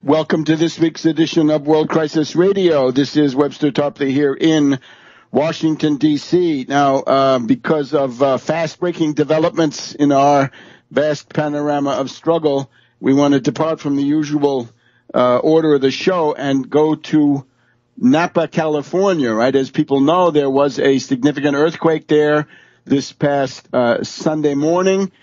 Welcome to this week's edition of World Crisis Radio. This is Webster Tarpley here in Washington, D.C. Now, because of fast-breaking developments in our vast panorama of struggle, we want to depart from the usual order of the show and go to Napa, California, right? As people know, there was a significant earthquake there this past Sunday morning.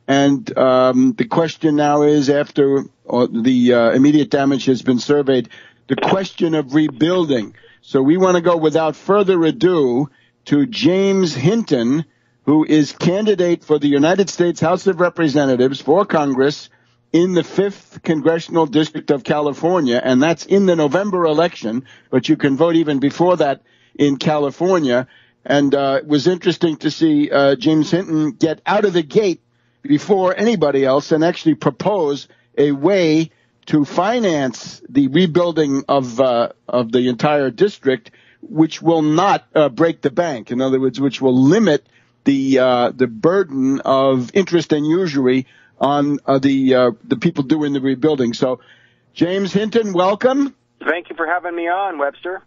And the question now is, after the immediate damage has been surveyed, the question of rebuilding. So we want to go without further ado to James Hinton, who is candidate for the United States House of Representatives for Congress in the 5th Congressional District of California, and that's in the November election, but you can vote even before that in California. And it was interesting to see James Hinton get out of the gate before anybody else and actually propose a way to finance the rebuilding of the entire district, which will not break the bank. In other words, which will limit the burden of interest and usury on the people doing the rebuilding. So, James Hinton, welcome. Thank you for having me on, Webster.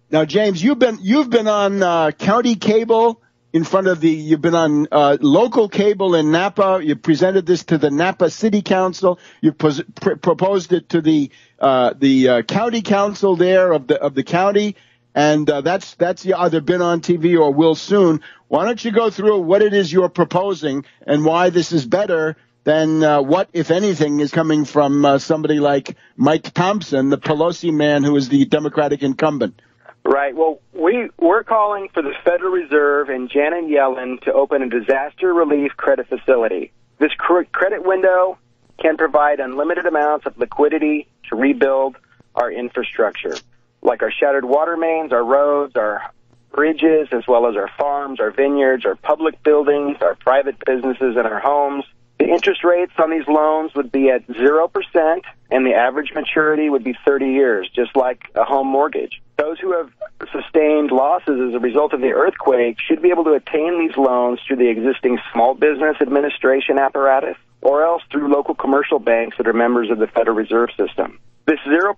Now, James, you've been on county cable. You've been on local cable in Napa. You presented this to the Napa City Council. You proposed it to the county council there of the county, and that's either been on TV or will soon. Why don't you go through what it is you're proposing and why this is better than what, if anything, is coming from somebody like Mike Thompson, the Pelosi man who is the Democratic incumbent? Right. Well, we're calling for the Federal Reserve and Janet Yellen to open a disaster relief credit facility. This credit window can provide unlimited amounts of liquidity to rebuild our infrastructure, like our shattered water mains, our roads, our bridges, as well as our farms, our vineyards, our public buildings, our private businesses, and our homes. The interest rates on these loans would be at 0%, and the average maturity would be 30 years, just like a home mortgage. Those who have sustained losses as a result of the earthquake should be able to attain these loans through the existing Small Business Administration apparatus, or else through local commercial banks that are members of the Federal Reserve System. This 0%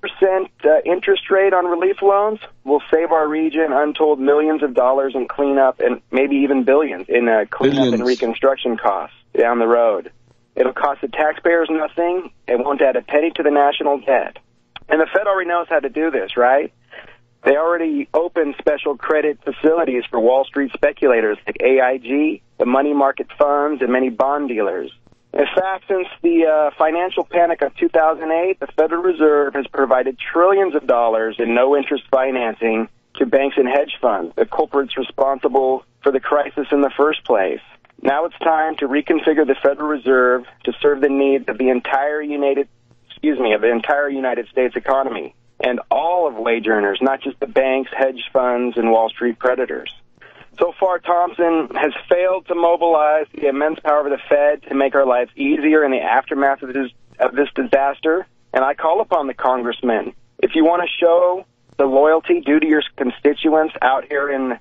interest rate on relief loans will save our region untold millions of dollars in cleanup and maybe even billions in cleanup and reconstruction costs down the road. It'll cost the taxpayers nothing. It won't add a penny to the national debt. And the Fed already knows how to do this, right? They already opened special credit facilities for Wall Street speculators like AIG, the money market funds, and many bond dealers. In fact, since the financial panic of 2008, the Federal Reserve has provided trillions of dollars in no-interest financing to banks and hedge funds, the culprits responsible for the crisis in the first place. Now it's time to reconfigure the Federal Reserve to serve the needs of the entire United States economy and all of wage earners, not just the banks, hedge funds, and Wall Street predators. So far, Thompson has failed to mobilize the immense power of the Fed to make our lives easier in the aftermath of this disaster. And I call upon the congressmen, if you want to show the loyalty due to your constituents out here in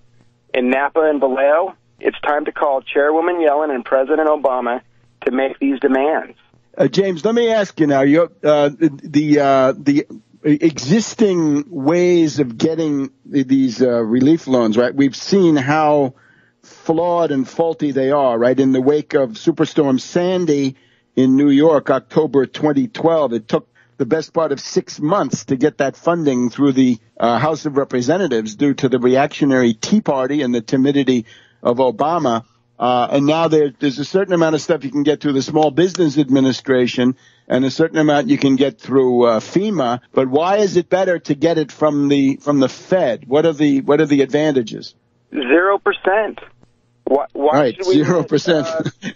Napa and Vallejo, it's time to call Chairwoman Yellen and President Obama to make these demands. James, let me ask you now, the existing ways of getting these relief loans, right? We've seen how flawed and faulty they are, right? In the wake of Superstorm Sandy in New York, October 2012, it took the best part of 6 months to get that funding through the House of Representatives due to the reactionary Tea Party and the timidity of Obama. And now there's a certain amount of stuff you can get through the Small Business Administration and a certain amount you can get through FEMA. But why is it better to get it from the Fed? What are the advantages? 0%. Why right, should we 0%.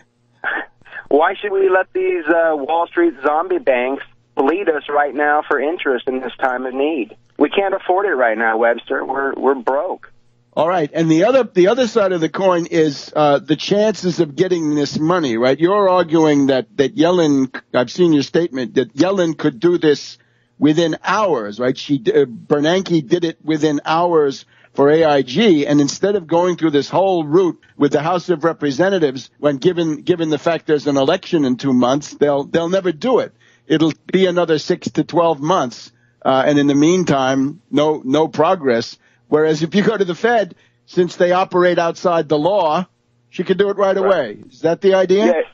Why should we let these Wall Street zombie banks bleed us right now for interest in this time of need? We can't afford it right now, Webster. We're broke. All right, and the other side of the coin is the chances of getting this money, right? You're arguing that Yellen, I've seen your statement, that Yellen could do this within hours, right? Bernanke did it within hours for AIG, and instead of going through this whole route with the House of Representatives, when given the fact there's an election in 2 months, they'll never do it. it'll be another 6 to 12 months. And in the meantime, no progress. Whereas if you go to the Fed, since they operate outside the law, she can do it right away. Is that the idea? Yes.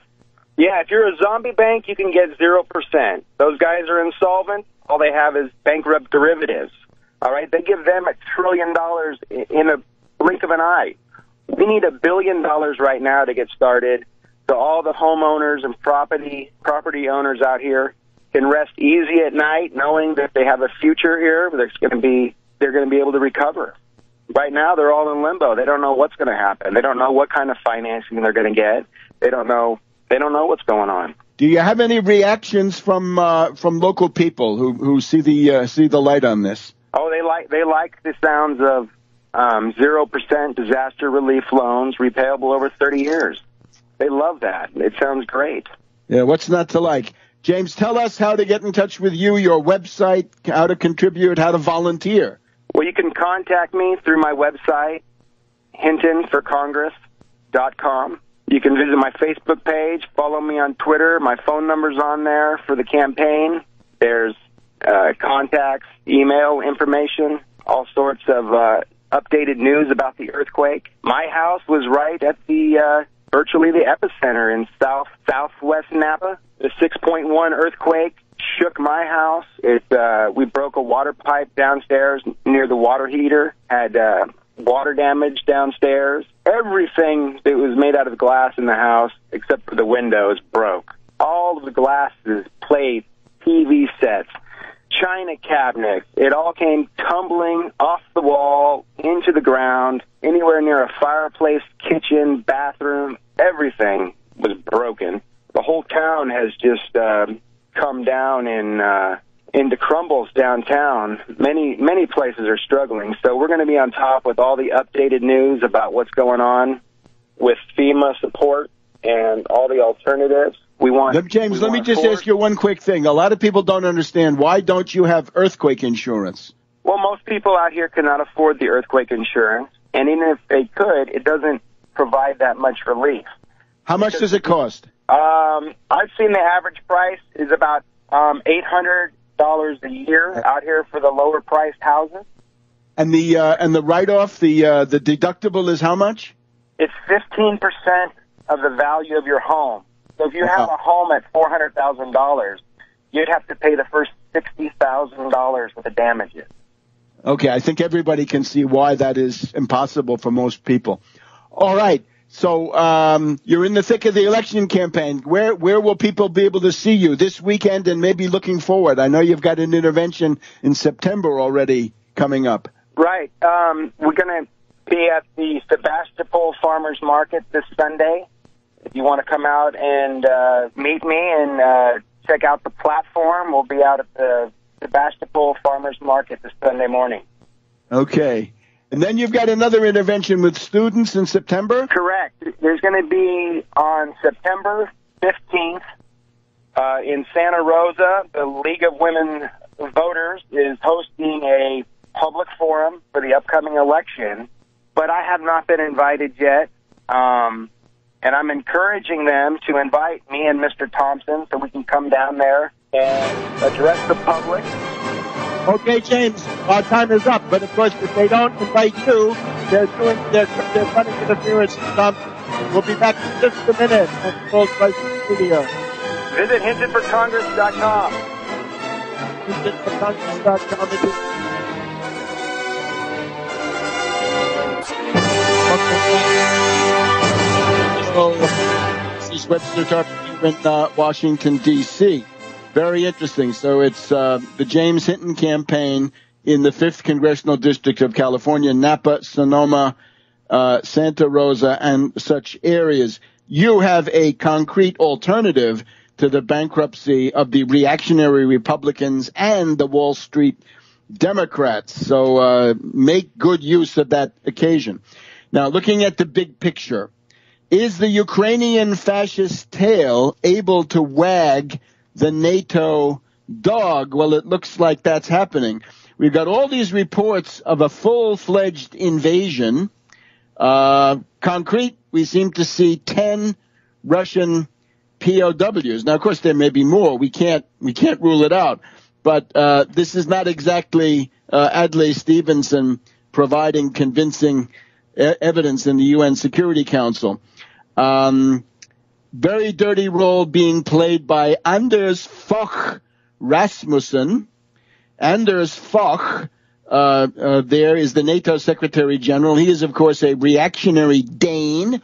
Yeah, if you're a zombie bank, you can get 0%. Those guys are insolvent. All they have is bankrupt derivatives. All right? They give them $1 trillion in a blink of an eye. We need $1 billion right now to get started, so all the homeowners and property owners out here can rest easy at night knowing that they have a future here. They're going to be able to recover. Right now, they're all in limbo. They don't know what's going to happen. They don't know what kind of financing they're going to get. They don't know what's going on. Do you have any reactions from local people who see the light on this? Oh, they like the sounds of 0% disaster relief loans repayable over 30 years. They love that. It sounds great. Yeah, what's not to like? James, tell us how to get in touch with you, your website, how to contribute, how to volunteer. Well, you can contact me through my website, HentonForCongress.com. You can visit my Facebook page, follow me on Twitter. My phone number's on there for the campaign. There's contacts, email information, all sorts of updated news about the earthquake. My house was right at the virtually the epicenter in southwest Napa. The 6.1 earthquake shook my house. We broke a water pipe downstairs near the water heater, had water damage downstairs. Everything that was made out of glass in the house, except for the windows, broke. All of the glasses, plates, TV sets, china cabinets, it all came tumbling off the wall into the ground. Anywhere near a fireplace, kitchen, bathroom, everything was broken. The whole town has just come down into crumbles downtown. Many places are struggling, so we're going to be on top with all the updated news about what's going on with FEMA support and all the alternatives. James, let me just ask you one quick thing. A lot of people don't understand, why don't you have earthquake insurance? Well, most people out here cannot afford the earthquake insurance, and even if they could, it doesn't provide that much relief. How much does it cost? I've seen the average price is about $800 a year out here for the lower priced houses. And the write-off, the deductible is how much? It's 15% of the value of your home. So if you have a home at $400,000, you'd have to pay the first $60,000 for the damages. Okay, I think everybody can see why that is impossible for most people. All right, so you're in the thick of the election campaign. Where will people be able to see you this weekend and maybe looking forward? I know you've got an intervention in September already coming up. Right. We're going to be at the Sebastopol Farmers Market this Sunday. If you want to come out and meet me and check out the platform, we'll be out at the Sebastopol Farmers Market this Sunday morning. Okay. And then you've got another intervention with students in September? Correct. There's going to be on September 15th in Santa Rosa, the League of Women Voters is hosting a public forum for the upcoming election, but I have not been invited yet. And I'm encouraging them to invite me and Mr. Thompson so we can come down there and address the public. Okay, James, our time is up. But, of course, if they don't invite you, they're running interference. We'll be back in just a minute on Full Crisis Studio. Visit HentonForCongress.com. HentonForCongress.com. This is Webster Tarpley in Washington, D.C. Very interesting. So it's the James Hinton campaign in the 5th Congressional District of California, Napa, Sonoma, Santa Rosa, and such areas. You have a concrete alternative to the bankruptcy of the reactionary Republicans and the Wall Street Democrats. So make good use of that occasion. Now, looking at the big picture, is the Ukrainian fascist tail able to wag the NATO dog? Well, it looks like that's happening. We've got all these reports of a full-fledged invasion. Concrete, we seem to see 10 Russian POWs. Now, of course, there may be more. We can't rule it out. But this is not exactly Adlai Stevenson providing convincing evidence in the UN Security Council. Very dirty role being played by Anders Fogh Rasmussen. Anders Fogh, there is the NATO Secretary General. He is, of course, a reactionary Dane,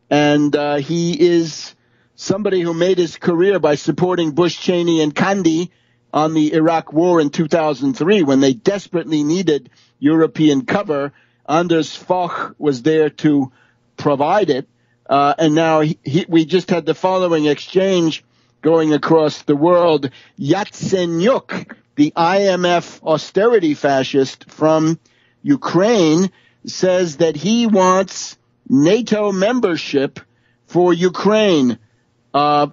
and he is somebody who made his career by supporting Bush, Cheney, and Kandi on the Iraq War in 2003 when they desperately needed European cover. Anders Fogh was there to provide it. And now we just had the following exchange going across the world. Yatsenyuk, the IMF austerity fascist from Ukraine, says that he wants NATO membership for Ukraine. I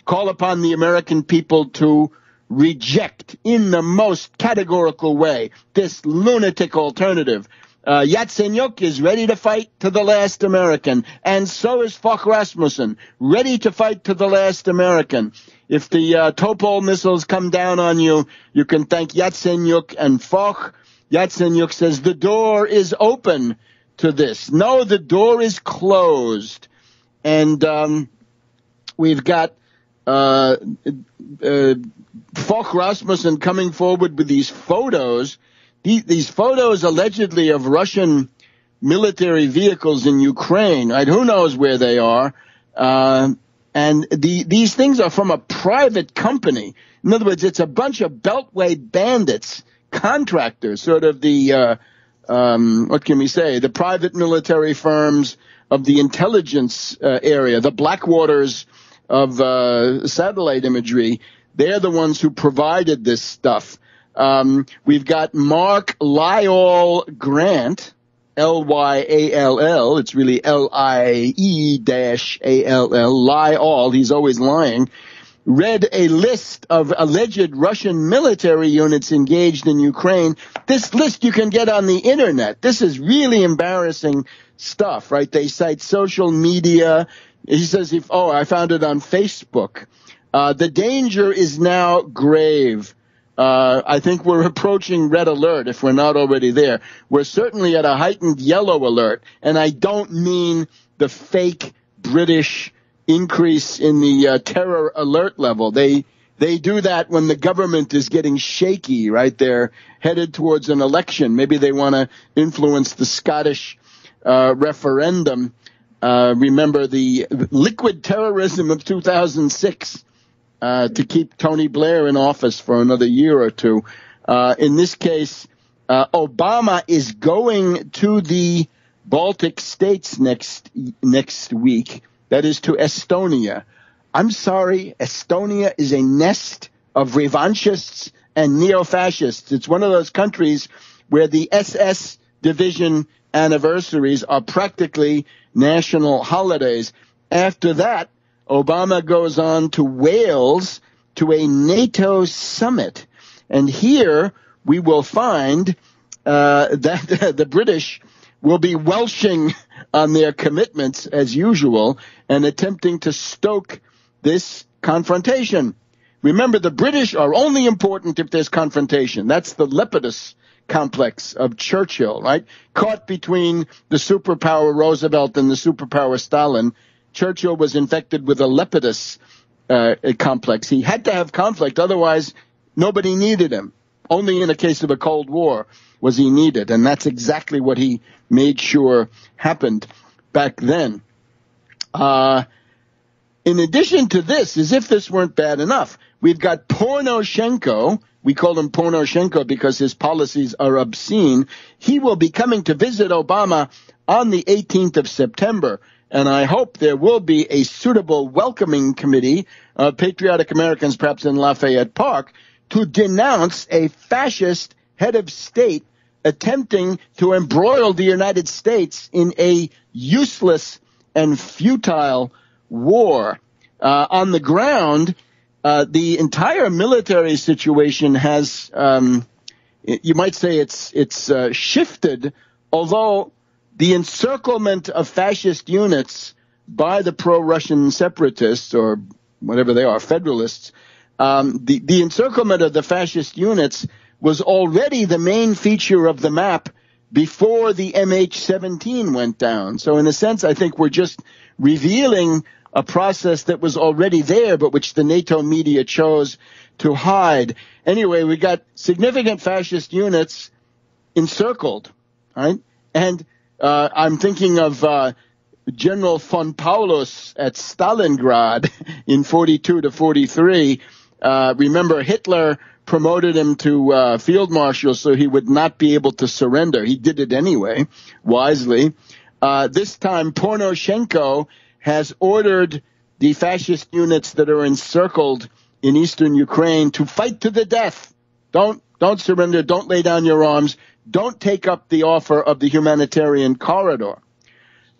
call upon the American people to reject in the most categorical way this lunatic alternative. Yatsenyuk is ready to fight to the last American, and so is Fogh Rasmussen, ready to fight to the last American. If the Topol missiles come down on you, you can thank Yatsenyuk and Fogh. Yatsenyuk says the door is open to this. No, the door is closed. And we've got Fogh Rasmussen coming forward with these photos. These photos allegedly of Russian military vehicles in Ukraine, right? Who knows where they are? And these things are from a private company. In other words, it's a bunch of Beltway bandits, contractors, sort of the, what can we say, the private military firms of the intelligence area, the Blackwaters of satellite imagery. They're the ones who provided this stuff. We've got Mark Lyall Grant, Lyall. It's really LIE-ALL, Lyall. He's always lying. Read a list of alleged Russian military units engaged in Ukraine. This list you can get on the internet. This is really embarrassing stuff, right? They cite social media. He says, I found it on Facebook. The danger is now grave. I think we're approaching red alert if we're not already there. We're certainly at a heightened yellow alert, and I don't mean the fake British increase in the terror alert level. They do that when the government is getting shaky, right? They're headed towards an election. Maybe they want to influence the Scottish referendum. Remember the liquid terrorism of 2006. To keep Tony Blair in office for another year or two. In this case, Obama is going to the Baltic states next week. That is to Estonia. I'm sorry, Estonia is a nest of revanchists and neo-fascists. It's one of those countries where the SS division anniversaries are practically national holidays. After that, Obama goes on to Wales to a NATO summit. And here we will find that the British will be welshing on their commitments as usual and attempting to stoke this confrontation. Remember, the British are only important if there's confrontation. That's the Lepidus complex of Churchill, right? Caught between the superpower Roosevelt and the superpower Stalin, Churchill was infected with a Lepidus complex. He had to have conflict, otherwise nobody needed him. Only in a case of a Cold War was he needed, and that's exactly what he made sure happened back then. In addition to this, as if this weren't bad enough, we've got Poroshenko. We call him Poroshenko because his policies are obscene. He will be coming to visit Obama on the 18th of September, and I hope there will be a suitable welcoming committee of patriotic Americans, perhaps in Lafayette Park, to denounce a fascist head of state attempting to embroil the United States in a useless and futile war. On the ground, the entire military situation has, you might say it's shifted, although the encirclement of fascist units by the pro-Russian separatists, or whatever they are, federalists, the encirclement of the fascist units was already the main feature of the map before the MH17 went down. So in a sense, I think we're just revealing a process that was already there, but which the NATO media chose to hide. Anyway, we got significant fascist units encircled, right? And I'm thinking of General von Paulus at Stalingrad in 42 to 43. Remember, Hitler promoted him to field marshal so he would not be able to surrender. He did it anyway, wisely. This time, Poroshenko has ordered the fascist units that are encircled in eastern Ukraine to fight to the death. Don't surrender. Don't lay down your arms. Don't take up the offer of the humanitarian corridor.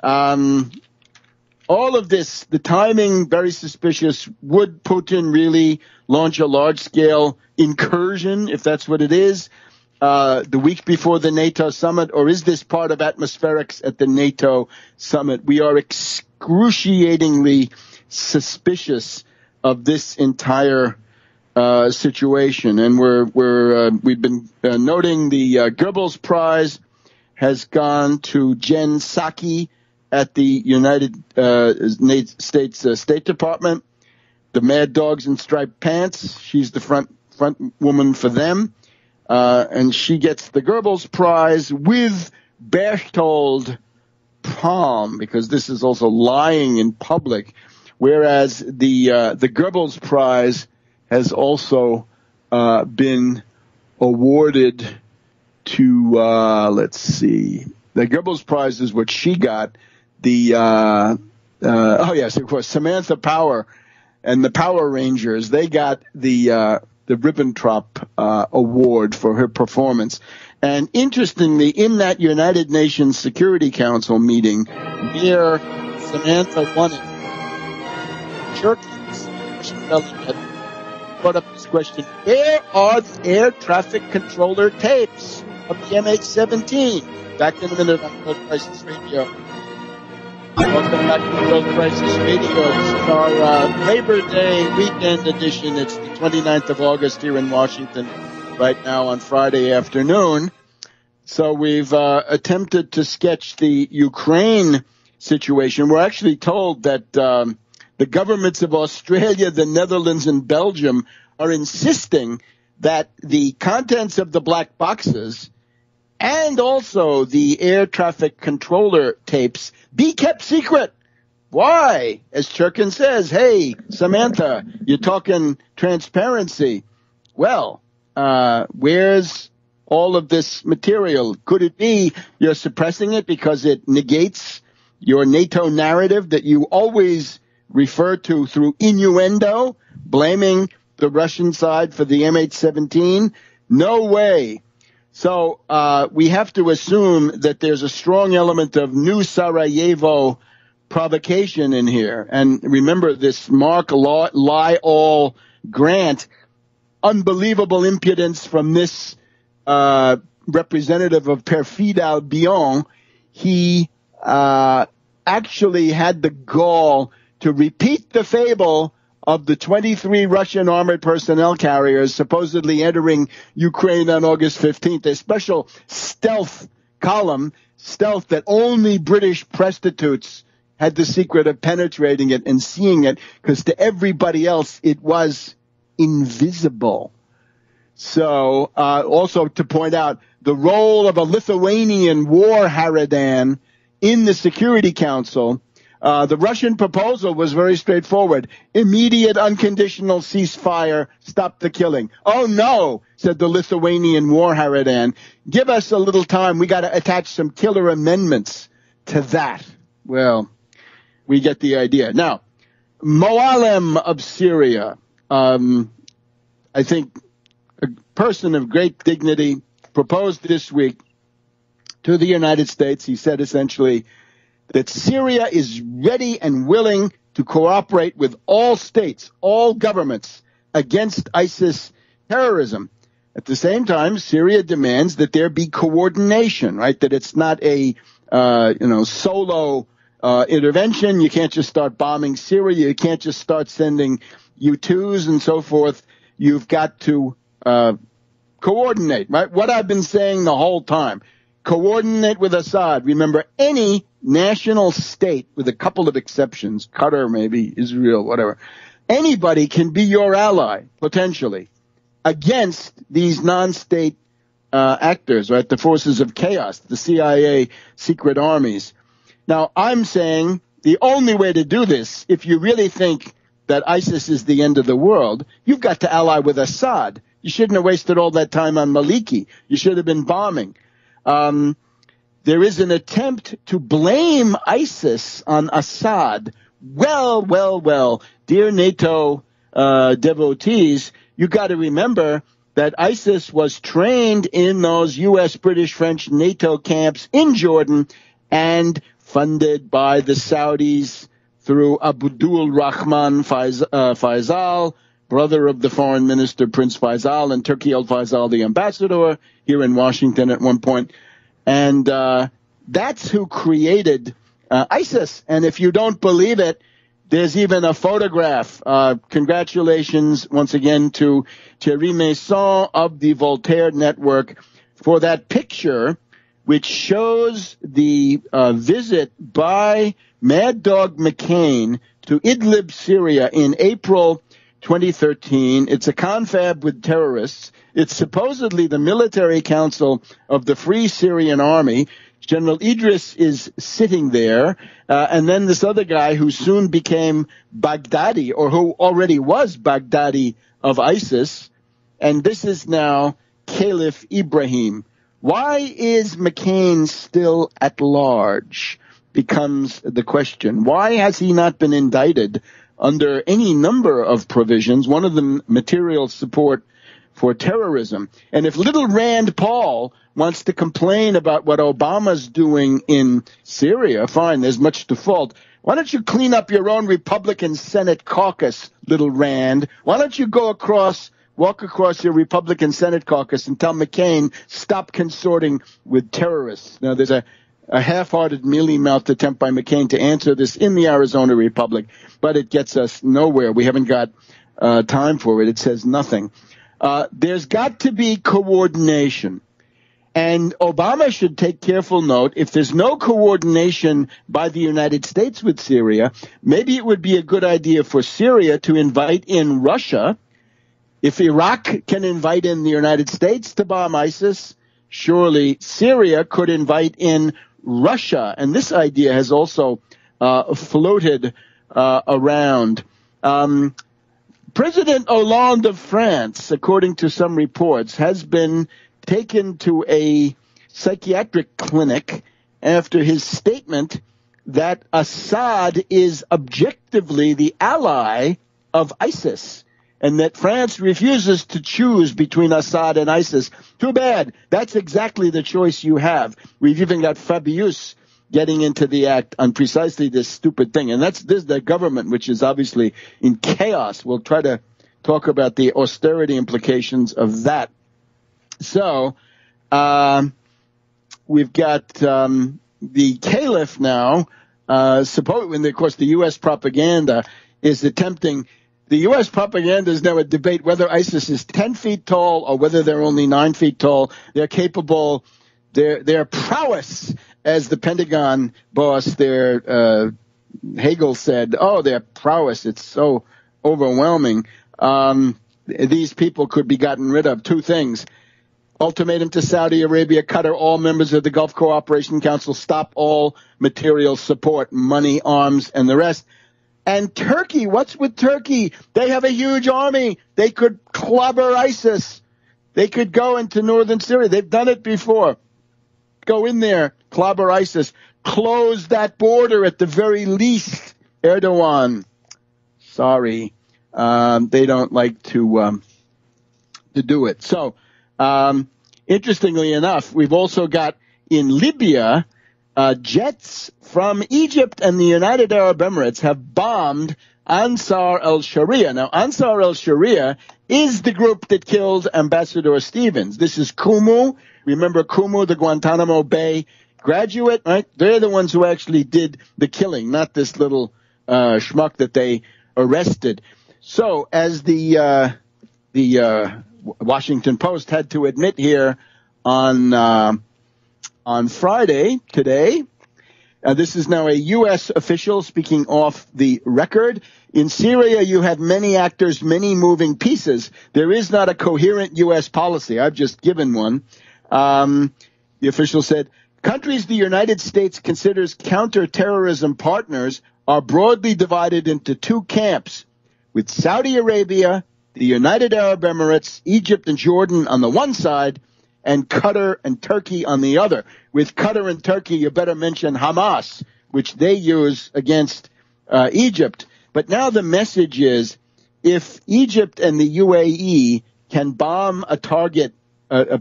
All of this, the timing, very suspicious. Would Putin really launch a large-scale incursion, if that's what it is, the week before the NATO summit, or is this part of atmospherics at the NATO summit? We are excruciatingly suspicious of this entire situation, and we've been noting the Goebbels Prize has gone to Jen Psaki at the United States State Department. The Mad Dogs in Striped Pants, she's the front woman for them, and she gets the Goebbels Prize with Berchtold Palm, because this is also lying in public, whereas the Goebbels Prize has also been awarded to, let's see, the Goebbels Prize is what she got. Oh yes, of course, Samantha Power and the Power Rangers, they got the Ribbentrop Award for her performance. And interestingly, in that United Nations Security Council meeting, where Samantha won it, Turkey's had brought up this question: where are the air traffic controller tapes of the MH17? Back in a minute on World Crisis Radio. Welcome back to World Crisis Radio. This is our Labor Day weekend edition. It's the 29th of August here in Washington right now on Friday afternoon. So we've attempted to sketch the Ukraine situation. We're actually told that the governments of Australia, the Netherlands, and Belgium are insisting that the contents of the black boxes and also the air traffic controller tapes be kept secret. Why? As Churkin says, hey, Samantha, you're talking transparency. Well, where's all of this material? Could it be you're suppressing it because it negates your NATO narrative that you always refer to through innuendo, blaming the Russian side for the MH17? No way. So we have to assume that there's a strong element of New Sarajevo provocation in here. And remember this Mark Lyall Grant, unbelievable impudence from this representative of Perfide Albion. He actually had the gall to repeat the fable of the 23 Russian armored personnel carriers supposedly entering Ukraine on August 15th, a special stealth column, stealth that only British prostitutes had the secret of penetrating it and seeing it, because to everybody else it was invisible. So also to point out the role of a Lithuanian war harridan in the Security Council. The Russian proposal was very straightforward. Immediate unconditional ceasefire, stop the killing. Oh no, said the Lithuanian war harridan. Give us a little time. We got to attach some killer amendments to that. Well, we get the idea. Now, Moalem of Syria, I think a person of great dignity, proposed this week to the United States. He said essentially that Syria is ready and willing to cooperate with all states, all governments against ISIS terrorism. At the same time, Syria demands that there be coordination, right? That it's not a, solo intervention. You can't just start bombing Syria. You can't just start sending U-2s and so forth. You've got to coordinate, right? What I've been saying the whole time. Coordinate with Assad. Remember, any national state, with a couple of exceptions, Qatar maybe, Israel, whatever, anybody can be your ally, potentially, against these non-state actors, right? The forces of chaos, the CIA secret armies. Now, I'm saying the only way to do this, if you really think that ISIS is the end of the world, you've got to ally with Assad. You shouldn't have wasted all that time on Maliki. You should have been bombing. There is an attempt to blame ISIS on Assad. Well, dear NATO devotees, you got to remember that ISIS was trained in those U.S., British, French NATO camps in Jordan and funded by the Saudis through Abdul Rahman Faisal, brother of the foreign minister, Prince Faisal, and Turki al-Faisal, the ambassador here in Washington at one point. And that's who created ISIS. And if you don't believe it, there's even a photograph. Congratulations once again to Thierry Masson of the Voltaire Network for that picture, which shows the visit by Mad Dog McCain to Idlib, Syria in April 2013. It's a confab with terrorists. It's supposedly the military council of the Free Syrian Army. General Idris is sitting there, and then this other guy who soon became Baghdadi, or who already was Baghdadi of ISIS, and this is now Caliph Ibrahim. Why is McCain still at large, becomes the question. Why has he not been indicted under any number of provisions, one of them material support for terrorism? And if little Rand Paul wants to complain about what Obama's doing in Syria, fine, there's much to fault. Why don't you clean up your own Republican Senate caucus, little Rand? Why don't you walk across your Republican Senate caucus and tell McCain, stop consorting with terrorists? Now, there's a half-hearted, mealy-mouthed attempt by McCain to answer this in the Arizona Republic, but it gets us nowhere. We haven't got time for it. It says nothing. There's got to be coordination. And Obama should take careful note. If there's no coordination by the United States with Syria, maybe it would be a good idea for Syria to invite in Russia. If Iraq can invite in the United States to bomb ISIS, surely Syria could invite in Russia. And this idea has also floated around. President Hollande of France, according to some reports, has been taken to a psychiatric clinic after his statement that Assad is objectively the ally of ISIS, and that France refuses to choose between Assad and ISIS. Too bad. That's exactly the choice you have. We've even got Fabius getting into the act on precisely this stupid thing. And this is the government, which is obviously in chaos. We'll try to talk about the austerity implications of that. So we've got the caliph now. Of course, the U.S. propaganda is attempting. The U.S. propaganda is now a debate whether ISIS is 10 feet tall or whether they're only 9 feet tall. They're capable. Their prowess, as the Pentagon boss there, Hagel said, their prowess, it's so overwhelming. These people could be gotten rid of. Two things. Ultimatum to Saudi Arabia, Qatar, all members of the Gulf Cooperation Council, stop all material support, money, arms, and the rest. And Turkey, what's with Turkey? They have a huge army. They could clobber ISIS. They could go into northern Syria. They've done it before. Go in there, clobber ISIS. Close that border at the very least. Erdogan, sorry, they don't like to do it. So, interestingly enough, we've also got in Libya, jets from Egypt and the United Arab Emirates have bombed Ansar al-Sharia. Now, Ansar al-Sharia is the group that killed Ambassador Stevens. This is Kumu. Remember Kumu, the Guantanamo Bay graduate, right? They're the ones who actually did the killing, not this little schmuck that they arrested. So as the Washington Post had to admit here on Friday today, this is now a U.S. official speaking off the record. In Syria, you have many actors, many moving pieces. There is not a coherent U.S. policy. I've just given one. The official said, countries the United States considers counterterrorism partners are broadly divided into two camps, with Saudi Arabia, the United Arab Emirates, Egypt and Jordan on the one side, and Qatar and Turkey on the other. With Qatar and Turkey, you better mention Hamas, which they use against Egypt. But now the message is, if Egypt and the UAE can bomb a target, a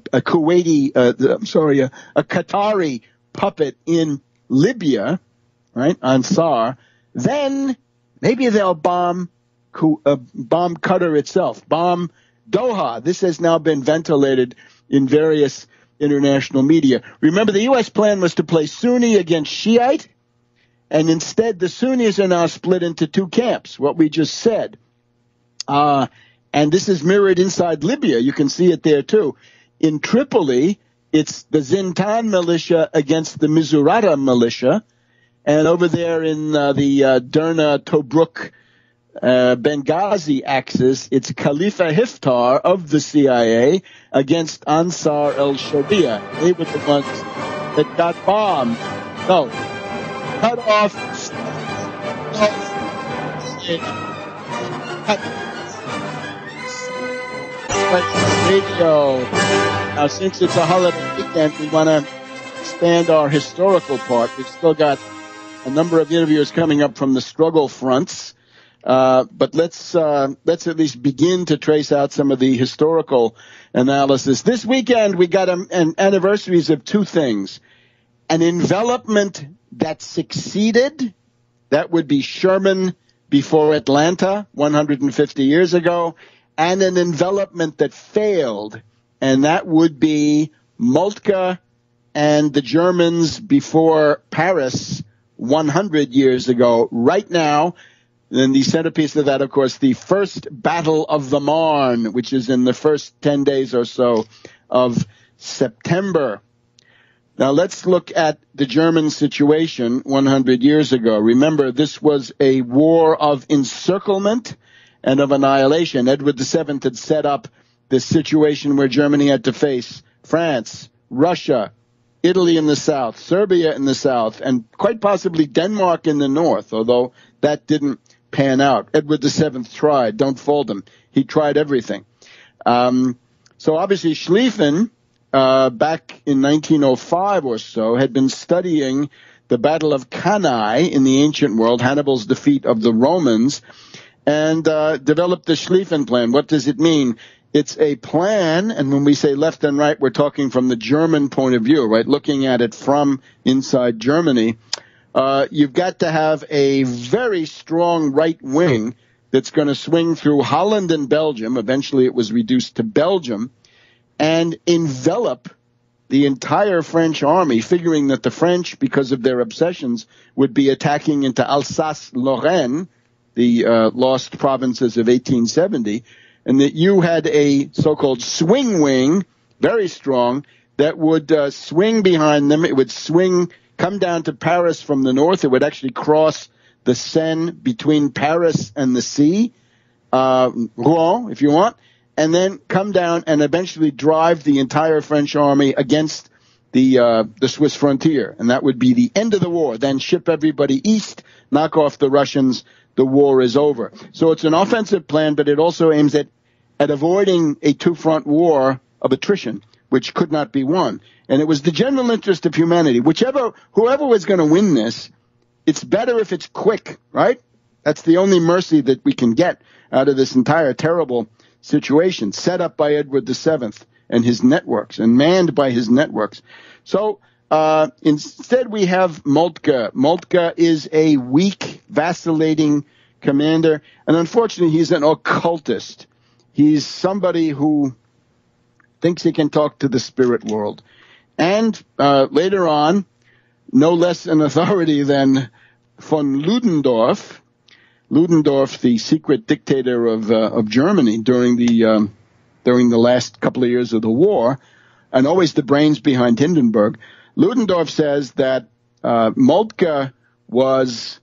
Qatari puppet in Libya, right, Ansar, then maybe they'll bomb Qatar itself, bomb Doha. This has now been ventilated in various international media. Remember, the U.S. plan was to play Sunni against Shiite, and instead the Sunnis are now split into two camps, what we just said. And this is mirrored inside Libya. You can see it there, too. In Tripoli, it's the Zintan militia against the Mizurata militia. And over there in the Derna, Tobruk, Benghazi axis, it's Khalifa Hiftar of the CIA against Ansar al-Sharia. They were the ones that got bombed. No, cut off. Radio. Now, since it's a holiday weekend, we want to expand our historical part. We've still got a number of interviews coming up from the struggle fronts. But let's at least begin to trace out some of the historical analysis. This weekend, we got an anniversaries of two things. An envelopment that succeeded, that would be Sherman before Atlanta 150 years ago, and an envelopment that failed, and that would be Moltke and the Germans before Paris 100 years ago. Right now, then the centerpiece of that, of course, the First Battle of the Marne, which is in the first 10 days or so of September. Now let's look at the German situation 100 years ago. Remember, this was a war of encirclement and of annihilation. Edward VII had set up this situation where Germany had to face France, Russia, Italy in the south, Serbia in the south, and quite possibly Denmark in the north, although that didn't pan out. Edward VII tried. Don't fold him. He tried everything. So obviously Schlieffen, back in 1905 or so, had been studying the Battle of Cannae in the ancient world, Hannibal's defeat of the Romans, and developed the Schlieffen plan. What does it mean? It's a plan, and when we say left and right, we're talking from the German point of view, right? Looking at it from inside Germany. You've got to have a very strong right wing that's going to swing through Holland and Belgium. Eventually it was reduced to Belgium, and envelop the entire French army, figuring that the French, because of their obsessions, would be attacking into Alsace-Lorraine, the lost provinces of 1870, and that you had a so-called swing wing, very strong, that would swing behind them. It would come down to Paris from the north. It would actually cross the Seine between Paris and the sea, Rouen, if you want, and then come down and eventually drive the entire French army against the Swiss frontier. And that would be the end of the war. Then ship everybody east, knock off the Russians, the war is over. So it's an offensive plan, but it also aims at avoiding a two-front war of attrition, which could not be won. And it was the general interest of humanity. Whoever was going to win this, it's better if it's quick, right? That's the only mercy that we can get out of this entire terrible situation set up by Edward VII and his networks and manned by his networks. So instead we have Moltke. Moltke is a weak, vacillating commander, and unfortunately he's an occultist. He's somebody who thinks he can talk to the spirit world. And later on, no less an authority than von Ludendorff. Ludendorff, the secret dictator of Germany during the last couple of years of the war, and always the brains behind Hindenburg. Ludendorff says that Moltke was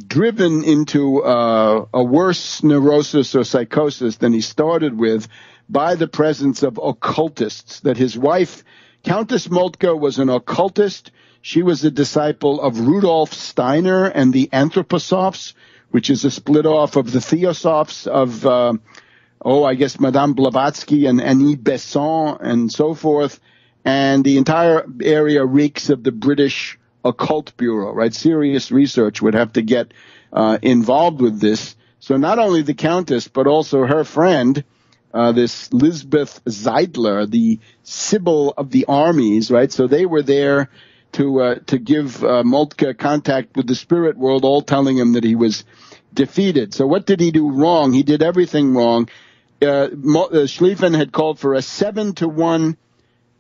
driven into a worse neurosis or psychosis than he started with by the presence of occultists, that his wife, Countess Moltke, was an occultist. She was a disciple of Rudolf Steiner and the Anthroposophes, which is a split off of the Theosophes of, I guess Madame Blavatsky and Annie Besson and so forth. And the entire area reeks of the British Occult Bureau, right? Serious research would have to get involved with this. So not only the Countess, but also her friend, this Lisbeth Zeidler, the Sibyl of the armies, right? So they were there to give Moltke contact with the spirit world, all telling him that he was defeated. So what did he do wrong? He did everything wrong. Schlieffen had called for a 7-1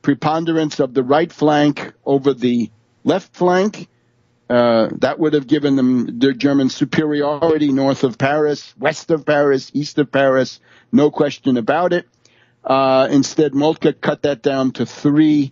preponderance of the right flank over the left flank. That would have given them their German superiority north of Paris, west of Paris, east of Paris, no question about it. Instead, Moltke cut that down to 3-1.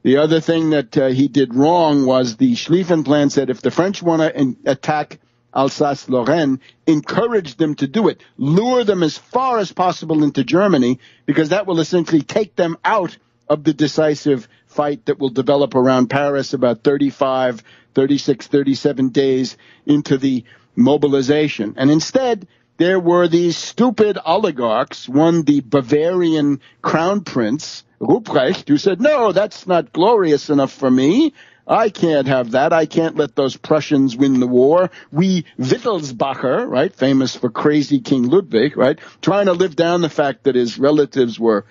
The other thing that he did wrong was the Schlieffen plan said if the French want to attack Alsace-Lorraine, encourage them to do it. Lure them as far as possible into Germany, because that will essentially take them out of the decisive fight that will develop around Paris about 35, 36, 37 days into the mobilization. And instead, there were these stupid oligarchs, one the Bavarian crown prince, Ruprecht, who said, no, that's not glorious enough for me. I can't have that. I can't let those Prussians win the war. We Wittelsbacher, right, famous for crazy King Ludwig, right, trying to live down the fact that his relatives were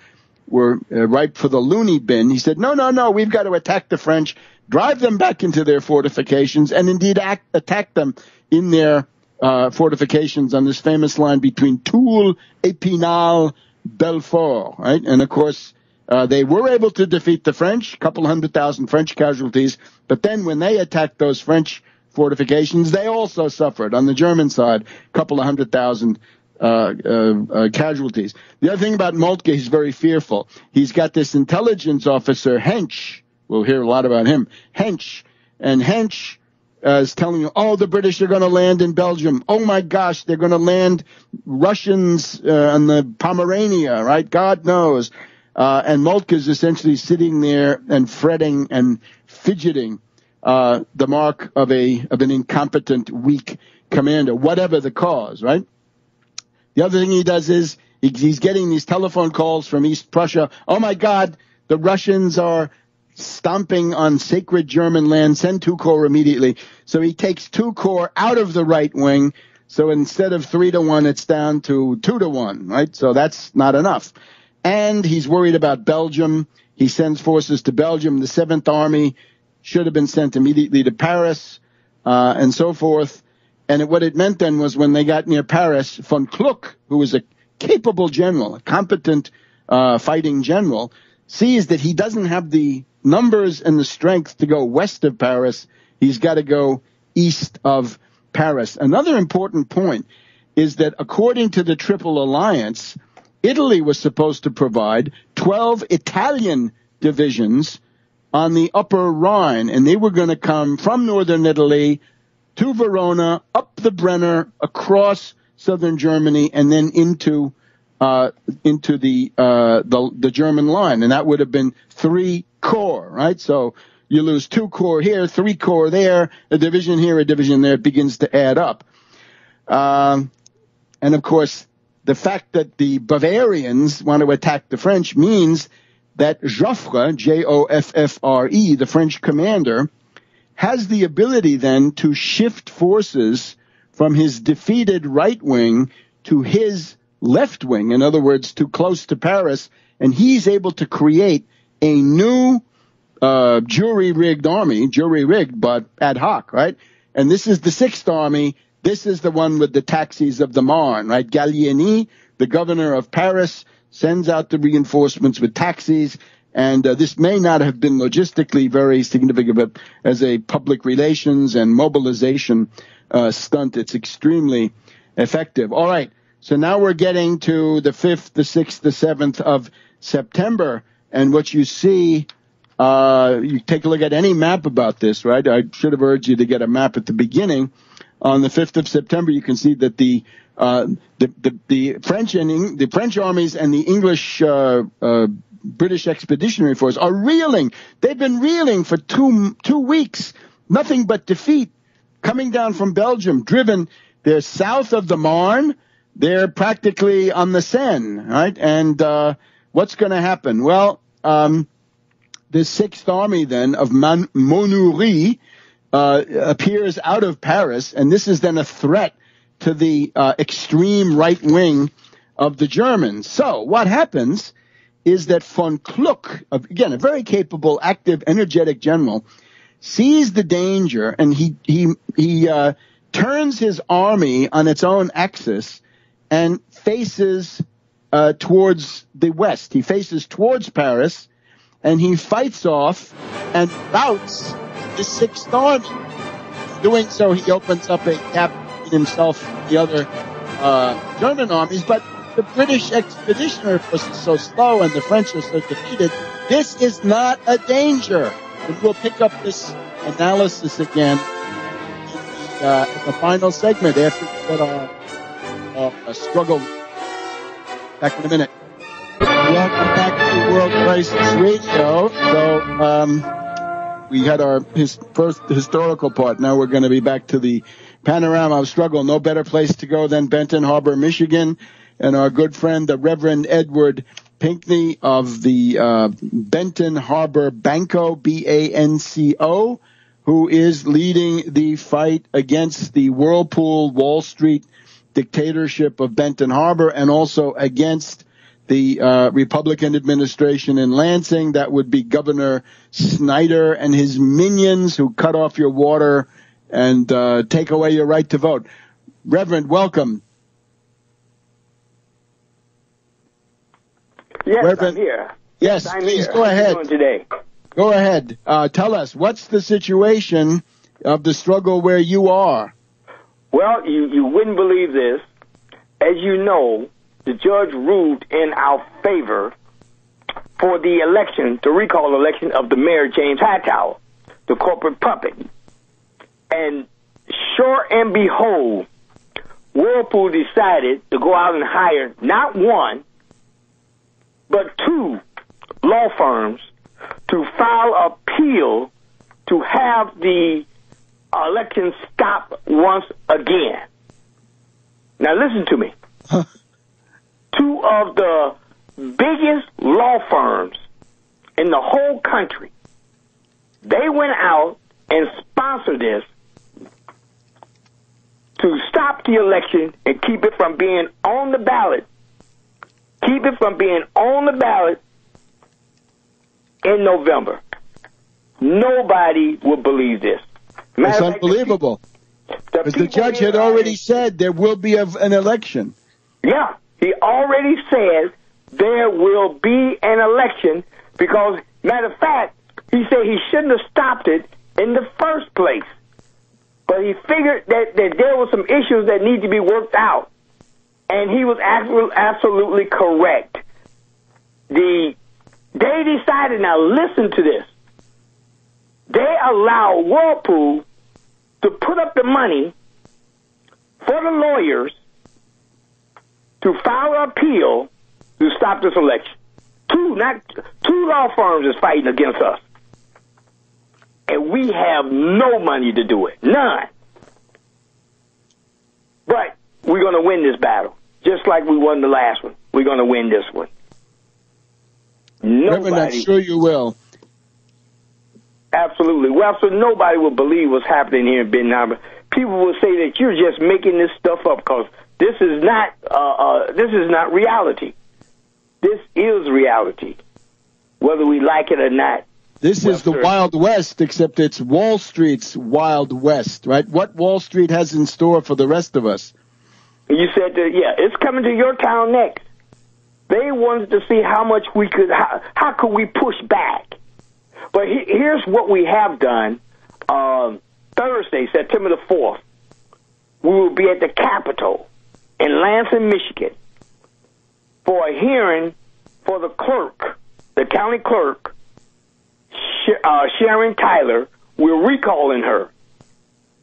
ripe for the loony bin. He said, no, we've got to attack the French, drive them back into their fortifications, and indeed attack them in their fortifications on this famous line between Toul, Epinal, Belfort, right? And of course, they were able to defeat the French, a couple 100,000 French casualties, but then when they attacked those French fortifications, they also suffered on the German side, a couple 100,000 casualties. The other thing about Moltke, he's very fearful. He's got this intelligence officer, Hentsch. We'll hear a lot about him. Hentsch. And Hentsch is telling you, the British are going to land in Belgium. Oh, my gosh, they're going to land Russians on the Pomerania, right? God knows. And Moltke is essentially sitting there and fretting and fidgeting, the mark of an incompetent, weak commander, whatever the cause, right? The other thing he does is he's getting these telephone calls from East Prussia. Oh, my God, the Russians are stomping on sacred German land. Send 2 Corps immediately. So he takes 2 Corps out of the right wing. So instead of 3-1, it's down to 2-1, right? So that's not enough. And he's worried about Belgium. He sends forces to Belgium. The 7th Army should have been sent immediately to Paris, and so forth. And what it meant then was when they got near Paris, von Kluck, who was a capable general, a competent fighting general, sees that he doesn't have the numbers and the strength to go west of Paris. He's got to go east of Paris. Another important point is that according to the Triple Alliance, Italy was supposed to provide 12 Italian divisions on the Upper Rhine, and they were going to come from northern Italy to Verona, up the Brenner, across southern Germany, and then into the German line, and that would have been 3 Corps, right? So you lose 2 Corps here, 3 Corps there, a division here, a division there. It begins to add up, and of course, the fact that the Bavarians want to attack the French means that Joffre, Joffre, the French commander, has the ability then to shift forces from his defeated right wing to his left wing, in other words, too close to Paris, and he's able to create a new jury-rigged army, jury-rigged but ad hoc, right? And this is the 6th Army. This is the one with the taxis of the Marne, right? Gallieni, the governor of Paris, sends out the reinforcements with taxis, And this may not have been logistically very significant, but as a public relations and mobilization stunt, it's extremely effective. All right. So now we're getting to the 5th, the 6th, the 7th of September. And what you see, you take a look at any map about this, right? I should have urged you to get a map at the beginning. On the 5th of September, you can see that the French armies and the English British Expeditionary Force are reeling. They've been reeling for two weeks. Nothing but defeat. Coming down from Belgium, driven. They're south of the Marne. They're practically on the Seine, right? And what's going to happen? Well, the 6th Army then of Monoury appears out of Paris, and this is then a threat to the extreme right wing of the Germans. So what happens is that von Kluck, again, a very capable, active, energetic general, sees the danger, and he turns his army on its own axis and faces towards the west. He faces towards Paris, and he fights off and routs the 6th Army. Doing so, he opens up a gap between himself and the other German armies, but the British Expeditionary Force is so slow and the French are so defeated. This is not a danger. And we'll pick up this analysis again in the final segment after we get our struggle. Back in a minute. Welcome back to World Crisis Radio. So we had our first historical part. Now we're going to be back to the panorama of struggle. No better place to go than Benton Harbor, Michigan. And our good friend, the Reverend Edward Pinkney of the Benton Harbor Banco, BANCO, who is leading the fight against the Whirlpool Wall Street dictatorship of Benton Harbor and also against the Republican administration in Lansing. That would be Governor Snyder and his minions who cut off your water and take away your right to vote. Reverend, welcome. Yes, Reverend, I'm here. Yes, I'm please here. go ahead. How are you doing today? Go ahead. Tell us, what's the situation of the struggle where you are? Well, you wouldn't believe this. As you know, the judge ruled in our favor for the election, the recall election of the mayor, James Hightower, the corporate puppet. And sure and behold, Whirlpool decided to go out and hire not one, but two law firms to file appeal to have the election stop once again. Now listen to me. Two of the biggest law firms in the whole country, they went out and sponsored this to stop the election and keep it from being on the ballot. Keep it from being on the ballot in November. Nobody would believe this. It's unbelievable. Because the judge had already said there will be an election. Yeah, he already said there will be an election because, matter of fact, he said he shouldn't have stopped it in the first place. But he figured that there were some issues that need to be worked out. And he was absolutely correct. They decided, now listen to this, they allowed Whirlpool to put up the money for the lawyers to file an appeal to stop this election. Two law firms is fighting against us. And we have no money to do it. None. But we're going to win this battle. Just like we won the last one. We're going to win this one. Reverend, I'm sure you will. Absolutely. Well, so nobody will believe what's happening here in Benton Harbor. People will say that you're just making this stuff up because this is not reality. This is reality, whether we like it or not. This is the Wild West, except it's Wall Street's Wild West, right? What Wall Street has in store for the rest of us? You said that, yeah, it's coming to your town next. They wanted to see how much we could, how could we push back. But here's what we have done. Thursday, September the 4th, we will be at the Capitol in Lansing, Michigan, for a hearing for the clerk, the county clerk, Sharon Tyler. We're recalling her.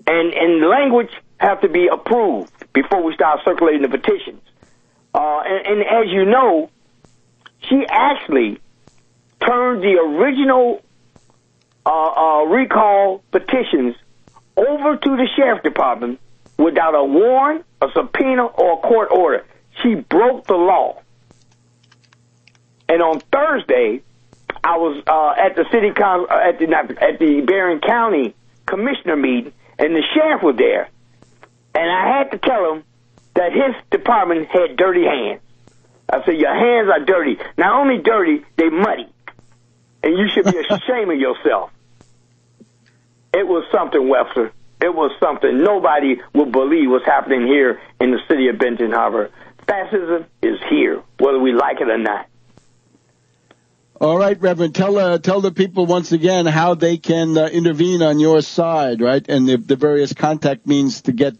And the language have to be approved before we start circulating the petitions. And as you know, she actually turned the original recall petitions over to the sheriff's department without a warrant, a subpoena, or a court order. She broke the law. And on Thursday, I was at the city at the Barron County commissioner meeting, and the sheriff was there, and I had to tell him that his department had dirty hands. I said, your hands are dirty. Not only dirty, they muddy, and you should be ashamed of yourself. It was something, Webster. It was something. Nobody would believe what's happening here in the city of Benton Harbor. Fascism is here, whether we like it or not. All right, Reverend, tell the people once again how they can intervene on your side, right? And the various contact means to get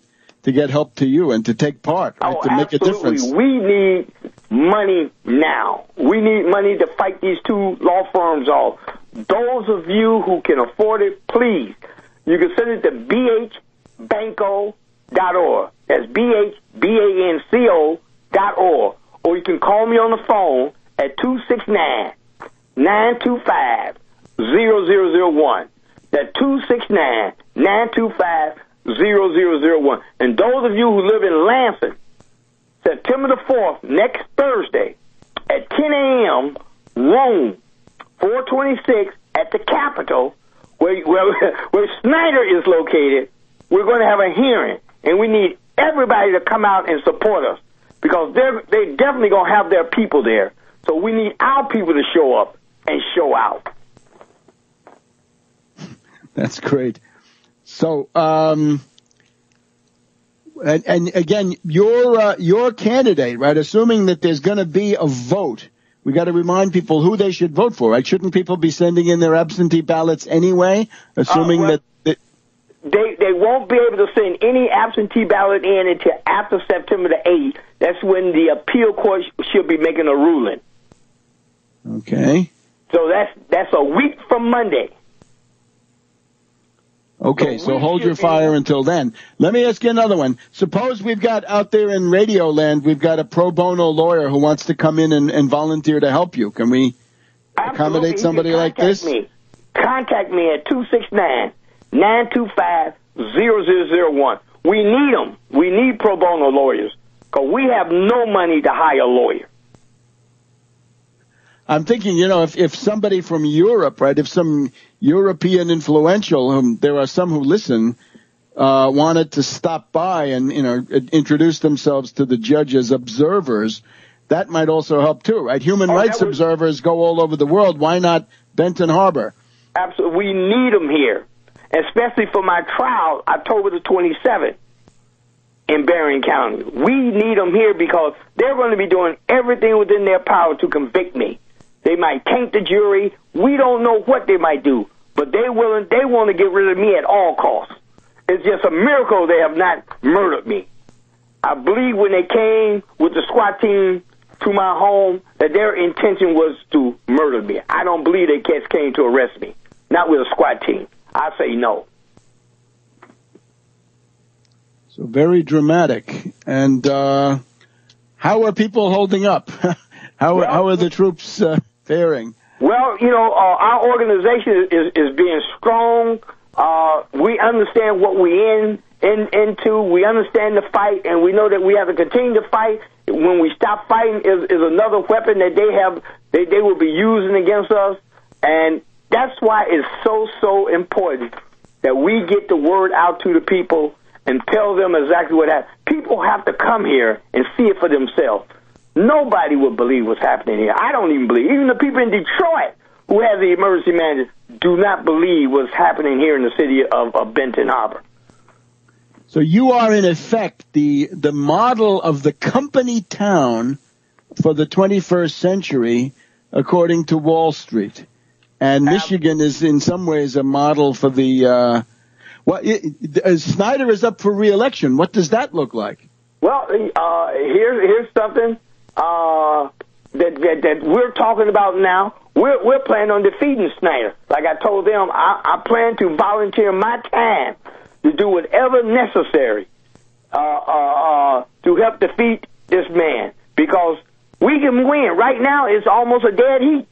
help to you and to take part, right? To make a difference. We need money now. We need money to fight these two law firms off. Those of you who can afford it, please, you can send it to bhbanco.org. That's bhbanco.org. Or you can call me on the phone at 269-925-0001. That's 269-925-0001. And those of you who live in Lansing, September the 4th, next Thursday, at 10 a.m., room 426 at the Capitol, where Snyder is located, we're going to have a hearing. And we need everybody to come out and support us, because they're definitely going to have their people there. So we need our people to show up and show out. That's great. So, and again, your candidate, right? Assuming that there's going to be a vote, we got to remind people who they should vote for, right? Shouldn't people be sending in their absentee ballots anyway? Assuming that they won't be able to send any absentee ballot in until after September the 8th. That's when the appeal court should be making a ruling. Okay. So that's a week from Monday. Okay, so hold your fire until then. Let me ask you another one. Suppose we've got out there in radio land, we've got a pro bono lawyer who wants to come in and volunteer to help you. Can we accommodate somebody like this? Contact me at 269-925-0001. We need them. We need pro bono lawyers, because we have no money to hire a lawyer. I'm thinking, if somebody from Europe, right, if some European influential, there are some who listen, wanted to stop by and, introduce themselves to the judge as observers, that might also help too, right? Human rights observers go all over the world. Why not Benton Harbor? Absolutely. We need them here, especially for my trial, October the 27th in Barron County. We need them here because they're going to be doing everything within their power to convict me. They might taint the jury. We don't know what they might do, but they want to get rid of me at all costs. It's just a miracle they have not murdered me. I believe when they came with the SWAT team to my home that their intention was to murder me. I don't believe they came to arrest me, not with a SWAT team. I say no. So very dramatic. And how are people holding up? How are the troops faring? Well, our organization is being strong. We understand what we're into. We understand the fight, and we know that we have to continue to fight. When we stop fighting is another weapon that they will be using against us. And that's why it's so important that we get the word out to the people and tell them exactly what happened. People have to come here and see it for themselves. Nobody would believe what's happening here. I don't even believe. Even the people in Detroit who have the emergency manager do not believe what's happening here in the city of Benton Harbor. So you are, in effect, the model of the company town for the 21st century, according to Wall Street. And Michigan is in some ways a model for the, Snyder is up for re-election. What does that look like? Well, here's something that we're talking about now. We're planning on defeating Snyder. Like I told them, I plan to volunteer my time to do whatever necessary to help defeat this man, because we can win. Right now, it's almost a dead heat.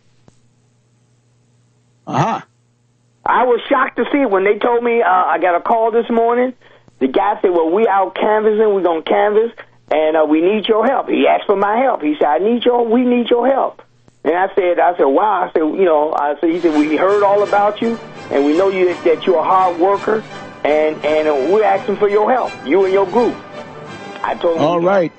Uh-huh. I was shocked to see it when they told me, I got a call this morning. The guy said, well, we out canvassing, we're going to canvass, and we need your help. He asked for my help. He said, we need your help. And I said, wow. He said, we heard all about you, and we know that you're a hard worker, and we're asking for your help, you and your group. I told him. All right.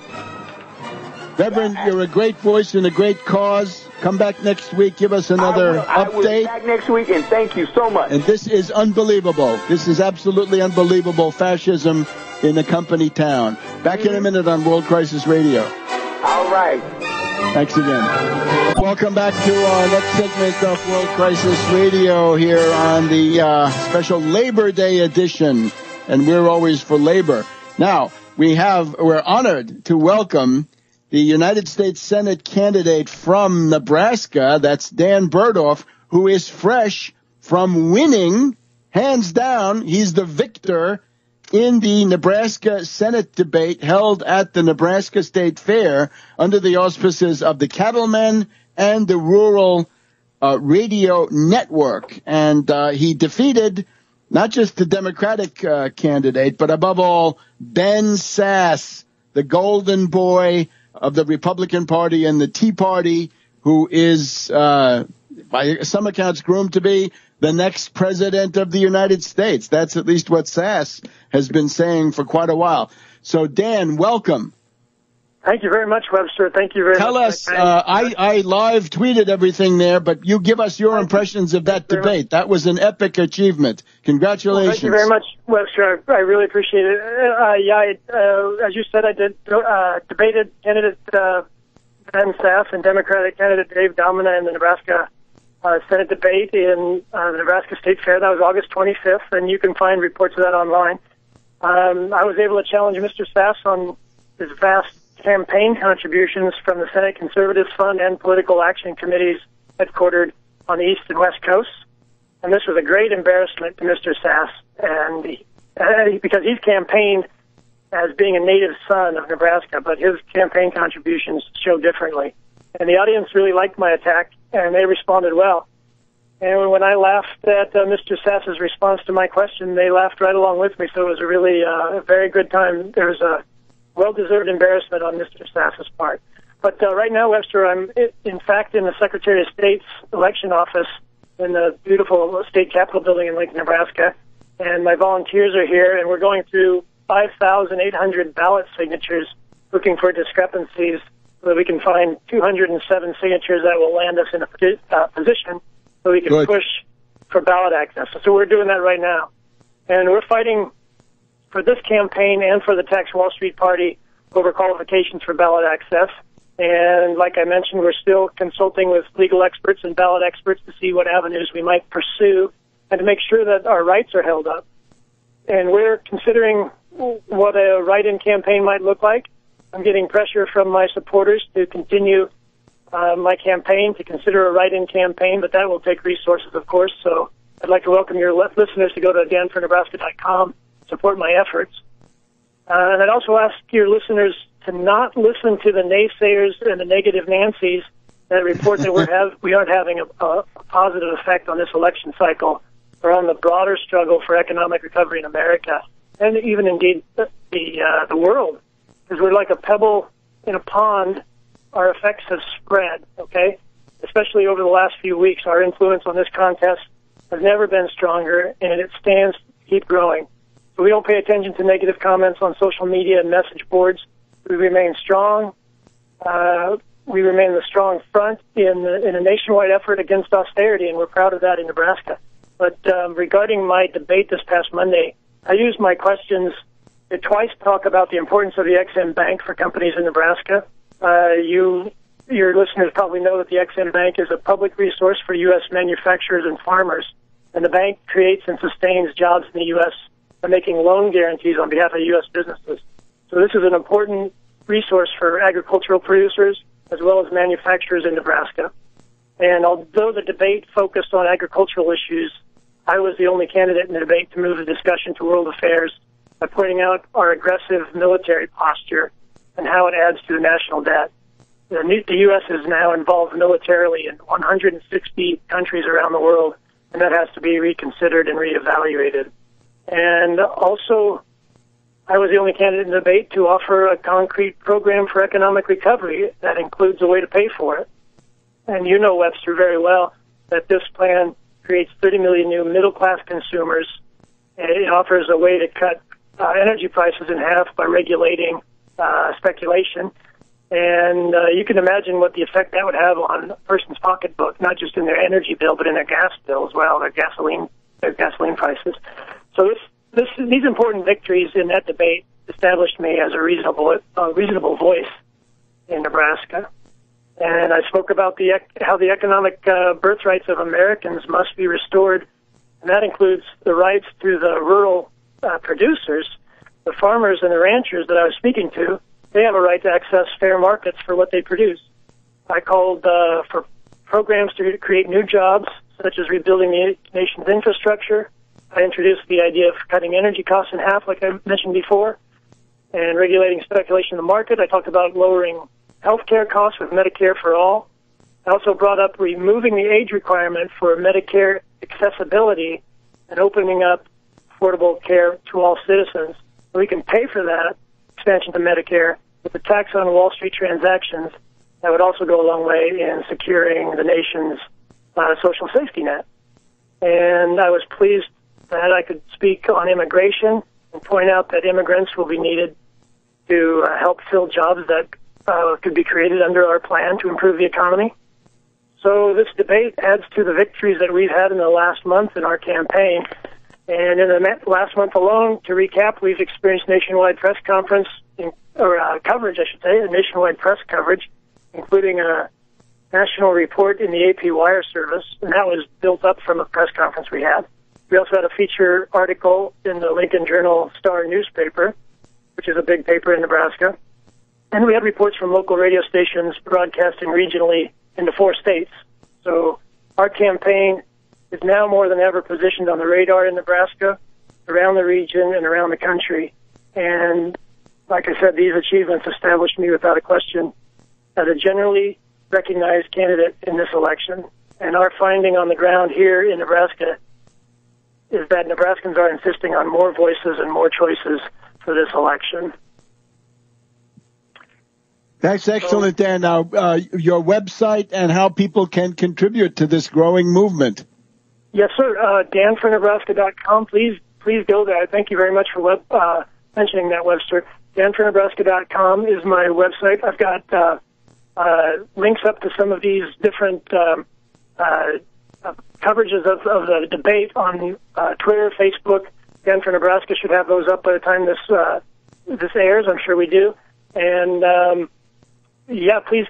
Reverend, you're a great voice and a great cause. Come back next week. Give us another update. I will be back next week, and thank you so much. And this is unbelievable. This is absolutely unbelievable fascism in a company town. Back in a minute on World Crisis Radio. All right. Thanks again. Welcome back to our next segment of World Crisis Radio here on the special Labor Day edition. And we're always for labor. Now, we're honored to welcome the United States Senate candidate from Nebraska, that's Dan Berdoff, who is fresh from winning, hands down. He's the victor in the Nebraska Senate debate held at the Nebraska State Fair under the auspices of the Cattlemen and the Rural Radio Network. And he defeated not just the Democratic candidate, but above all, Ben Sasse, the golden boy of the Republican Party and the Tea Party, who is, by some accounts, groomed to be the next president of the United States. That's at least what Sasse has been saying for quite a while. So, Dan, welcome. Thank you very much, Webster. Thank you very much. Tell us, I live tweeted everything there, but you give us your impressions of that debate. That was an epic achievement. Congratulations. Well, thank you very much, Webster. I really appreciate it. As you said, I debated candidate Ben Sasse and Democratic candidate Dave Domina in the Nebraska Senate debate in the Nebraska State Fair. That was August 25th, and you can find reports of that online. I was able to challenge Mr. Sasse on his vast campaign contributions from the Senate Conservatives Fund and political action committees headquartered on the East and West Coasts. And this was a great embarrassment to Mr. Sasse, and because he's campaigned as being a native son of Nebraska, but his campaign contributions show differently. And the audience really liked my attack, and they responded well. And when I laughed at Mr. Sasse's response to my question, they laughed right along with me, so it was a really a very good time. There was a well-deserved embarrassment on Mr. Sasse's part. But right now, Webster, I'm in fact in the Secretary of State's election office in the beautiful state capitol building in Lincoln, Nebraska, and my volunteers are here, and we're going through 5,800 ballot signatures looking for discrepancies so that we can find 207 signatures that will land us in a position so we can push for ballot access. So we're doing that right now. And we're fighting for this campaign and for the Tax Wall Street Party over qualifications for ballot access. And like I mentioned, we're still consulting with legal experts and ballot experts to see what avenues we might pursue and to make sure that our rights are held up. And we're considering what a write-in campaign might look like. I'm getting pressure from my supporters to continue my campaign, to consider a write-in campaign, but that will take resources, of course. So I'd like to welcome your listeners to go to danfornebraska.com, support my efforts. And I'd also ask your listeners to not listen to the naysayers and the negative Nancys that report that we aren't having a positive effect on this election cycle or on the broader struggle for economic recovery in America, and even indeed the world. Because we're like a pebble in a pond. Our effects have spread, okay? Especially over the last few weeks, our influence on this contest has never been stronger, and it stands to keep growing. So we don't pay attention to negative comments on social media and message boards. We remain strong. We remain the strong front in a nationwide effort against austerity, and we're proud of that in Nebraska. But regarding my debate this past Monday, I used my questions to twice talk about the importance of the Ex-Im Bank for companies in Nebraska. You your listeners probably know that the Ex-Im Bank is a public resource for U.S. manufacturers and farmers, and the bank creates and sustains jobs in the U.S. by making loan guarantees on behalf of U.S. businesses. So this is an important resource for agricultural producers as well as manufacturers in Nebraska. And although the debate focused on agricultural issues, I was the only candidate in the debate to move the discussion to world affairs by pointing out our aggressive military posture and how it adds to the national debt. The U.S. is now involved militarily in 160 countries around the world, and that has to be reconsidered and reevaluated. And also, I was the only candidate in the debate to offer a concrete program for economic recovery that includes a way to pay for it. And you know, Webster, very well that this plan creates 30 million new middle-class consumers, and it offers a way to cut energy prices in half by regulating speculation. And you can imagine what the effect that would have on a person's pocketbook, not just in their energy bill, but in their gas bill as well, their gasoline prices. So these important victories in that debate established me as a reasonable voice in Nebraska. And I spoke about how the economic birthrights of Americans must be restored, and that includes the rights to the rural producers, the farmers and the ranchers that I was speaking to. They have a right to access fair markets for what they produce. I called for programs to create new jobs, such as rebuilding the nation's infrastructure. I introduced the idea of cutting energy costs in half, like I mentioned before, and regulating speculation in the market. I talked about lowering healthcare costs with Medicare for all. I also brought up removing the age requirement for Medicare accessibility and opening up affordable care to all citizens. We can pay for that expansion to Medicare with a tax on Wall Street transactions. That would also go a long way in securing the nation's social safety net. And I was pleased that I could speak on immigration and point out that immigrants will be needed to help fill jobs that could be created under our plan to improve the economy. So this debate adds to the victories that we've had in the last month in our campaign. And in the last month alone, to recap, we've experienced nationwide press coverage, nationwide press coverage, including a national report in the AP Wire service, and that was built up from a press conference we had. We also had a feature article in the Lincoln Journal-Star newspaper, which is a big paper in Nebraska. And we had reports from local radio stations broadcasting regionally into 4 states. So our campaign is now more than ever positioned on the radar in Nebraska, around the region, and around the country. And like I said, these achievements established me without a question as a generally recognized candidate in this election. And our finding on the ground here in Nebraska is that Nebraskans are insisting on more voices and more choices for this election. That's excellent, Dan. Now, your website and how people can contribute to this growing movement. Yes, sir. danfornebraska.com. Please go there. Thank you very much for mentioning that, Webster. danfornebraska.com is my website. I've got links up to some of these different coverages of the debate on Twitter, Facebook. Dan for Nebraska should have those up by the time this airs. I'm sure we do. And please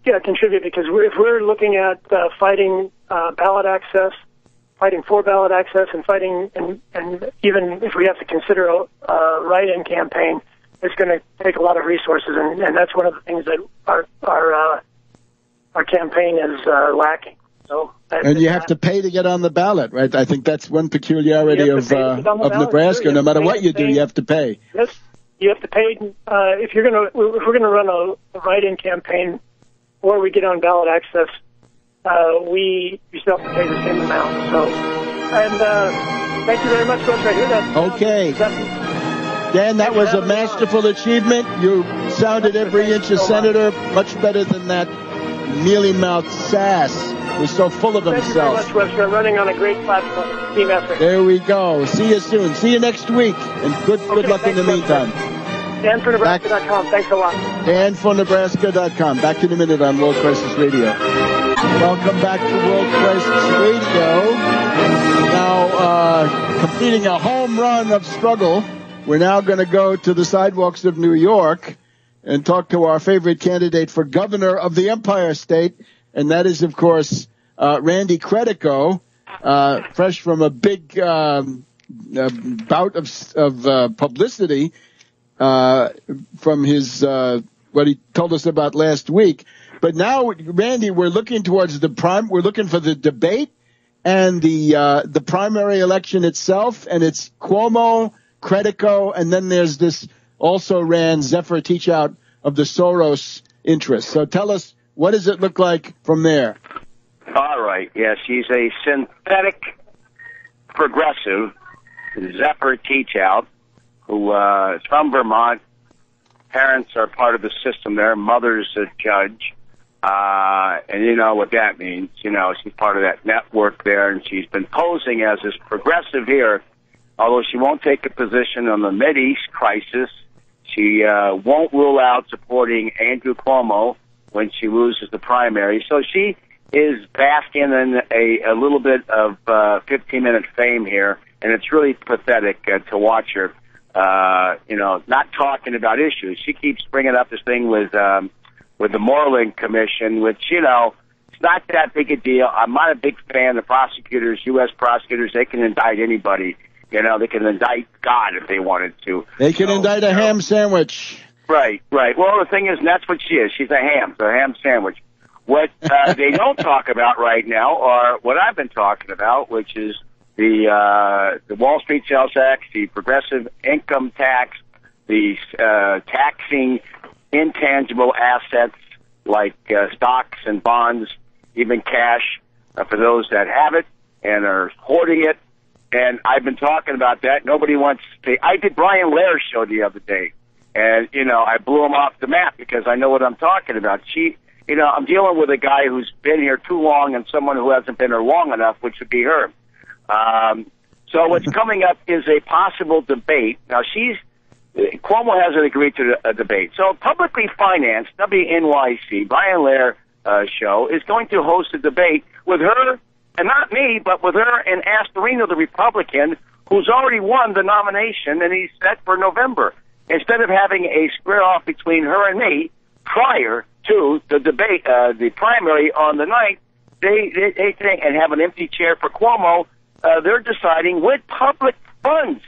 contribute, because if we're looking at fighting ballot access, fighting for ballot access, and fighting, and even if we have to consider a write-in campaign, it's going to take a lot of resources, and that's one of the things that our campaign is lacking. So, and you have to pay to get on the ballot, right? I think that's one peculiarity of Nebraska. Sure. No matter what you do, you have to pay. Yes, you have to pay if we're going to run a write-in campaign, or we get on ballot access. We still have to pay the same amount. So, and thank you very much, folks. I hear that. Okay. Dan, that was a masterful achievement. You sounded every inch a senator, much better than that mealy-mouthed sass who's so full of himself. Thank you very much, Webster. I'm running on a great platform. Team effort. There we go. See you soon. See you next week. And good luck in the meantime. DanForNebraska.com. Thanks a lot. DanForNebraska.com. Back in a minute on World Crisis Radio. Welcome back to World Crisis Radio. Now, completing a home run of struggle, we're now going to go to the sidewalks of New York and talk to our favorite candidate for governor of the Empire State, and that is, of course, Randy Credico, fresh from a big bout of publicity from his what he told us about last week. But now, Randy, we're looking towards we're looking for the debate and the primary election itself, and it's Cuomo, Credico, and then there's this also ran Zephyr Teachout of the Soros interest. So tell us, what does it look like from there? All right. Yes, he's a synthetic progressive, Zephyr Teachout, who is from Vermont. Parents are part of the system there. Mother's a judge. And you know what that means. You know, she's part of that network there, and she's been posing as this progressive here, although she won't take a position on the Mideast crisis. She won't rule out supporting Andrew Cuomo when she loses the primary. So she is basking in a little bit of 15-minute fame here, and it's really pathetic to watch her, not talking about issues. She keeps bringing up this thing with the Moreland Commission, which, it's not that big a deal. I'm not a big fan. The prosecutors, U.S. prosecutors, they can indict anybody. They can indict God if they wanted to. They can indict a ham sandwich. Right. Well, the thing is, and that's what she is. She's a ham sandwich. What they don't talk about right now are what I've been talking about, which is the Wall Street Sales Tax, the progressive income tax, the taxing intangible assets like stocks and bonds, even cash, for those that have it and are hoarding it. And I've been talking about that. Nobody wants to. I did Brian Lair's show the other day, and I blew him off the map because I know what I'm talking about. I'm dealing with a guy who's been here too long and someone who hasn't been here long enough, which would be her. So what's coming up is a possible debate. Now Cuomo hasn't agreed to a debate. So publicly financed WNYC, Brian Lair show, is going to host a debate with her. And not me, but with her and Astorino, the Republican, who's already won the nomination, and he's set for November. Instead of having a square off between her and me prior to the debate, the primary on the 9th, they think, and have an empty chair for Cuomo, they're deciding with public funds,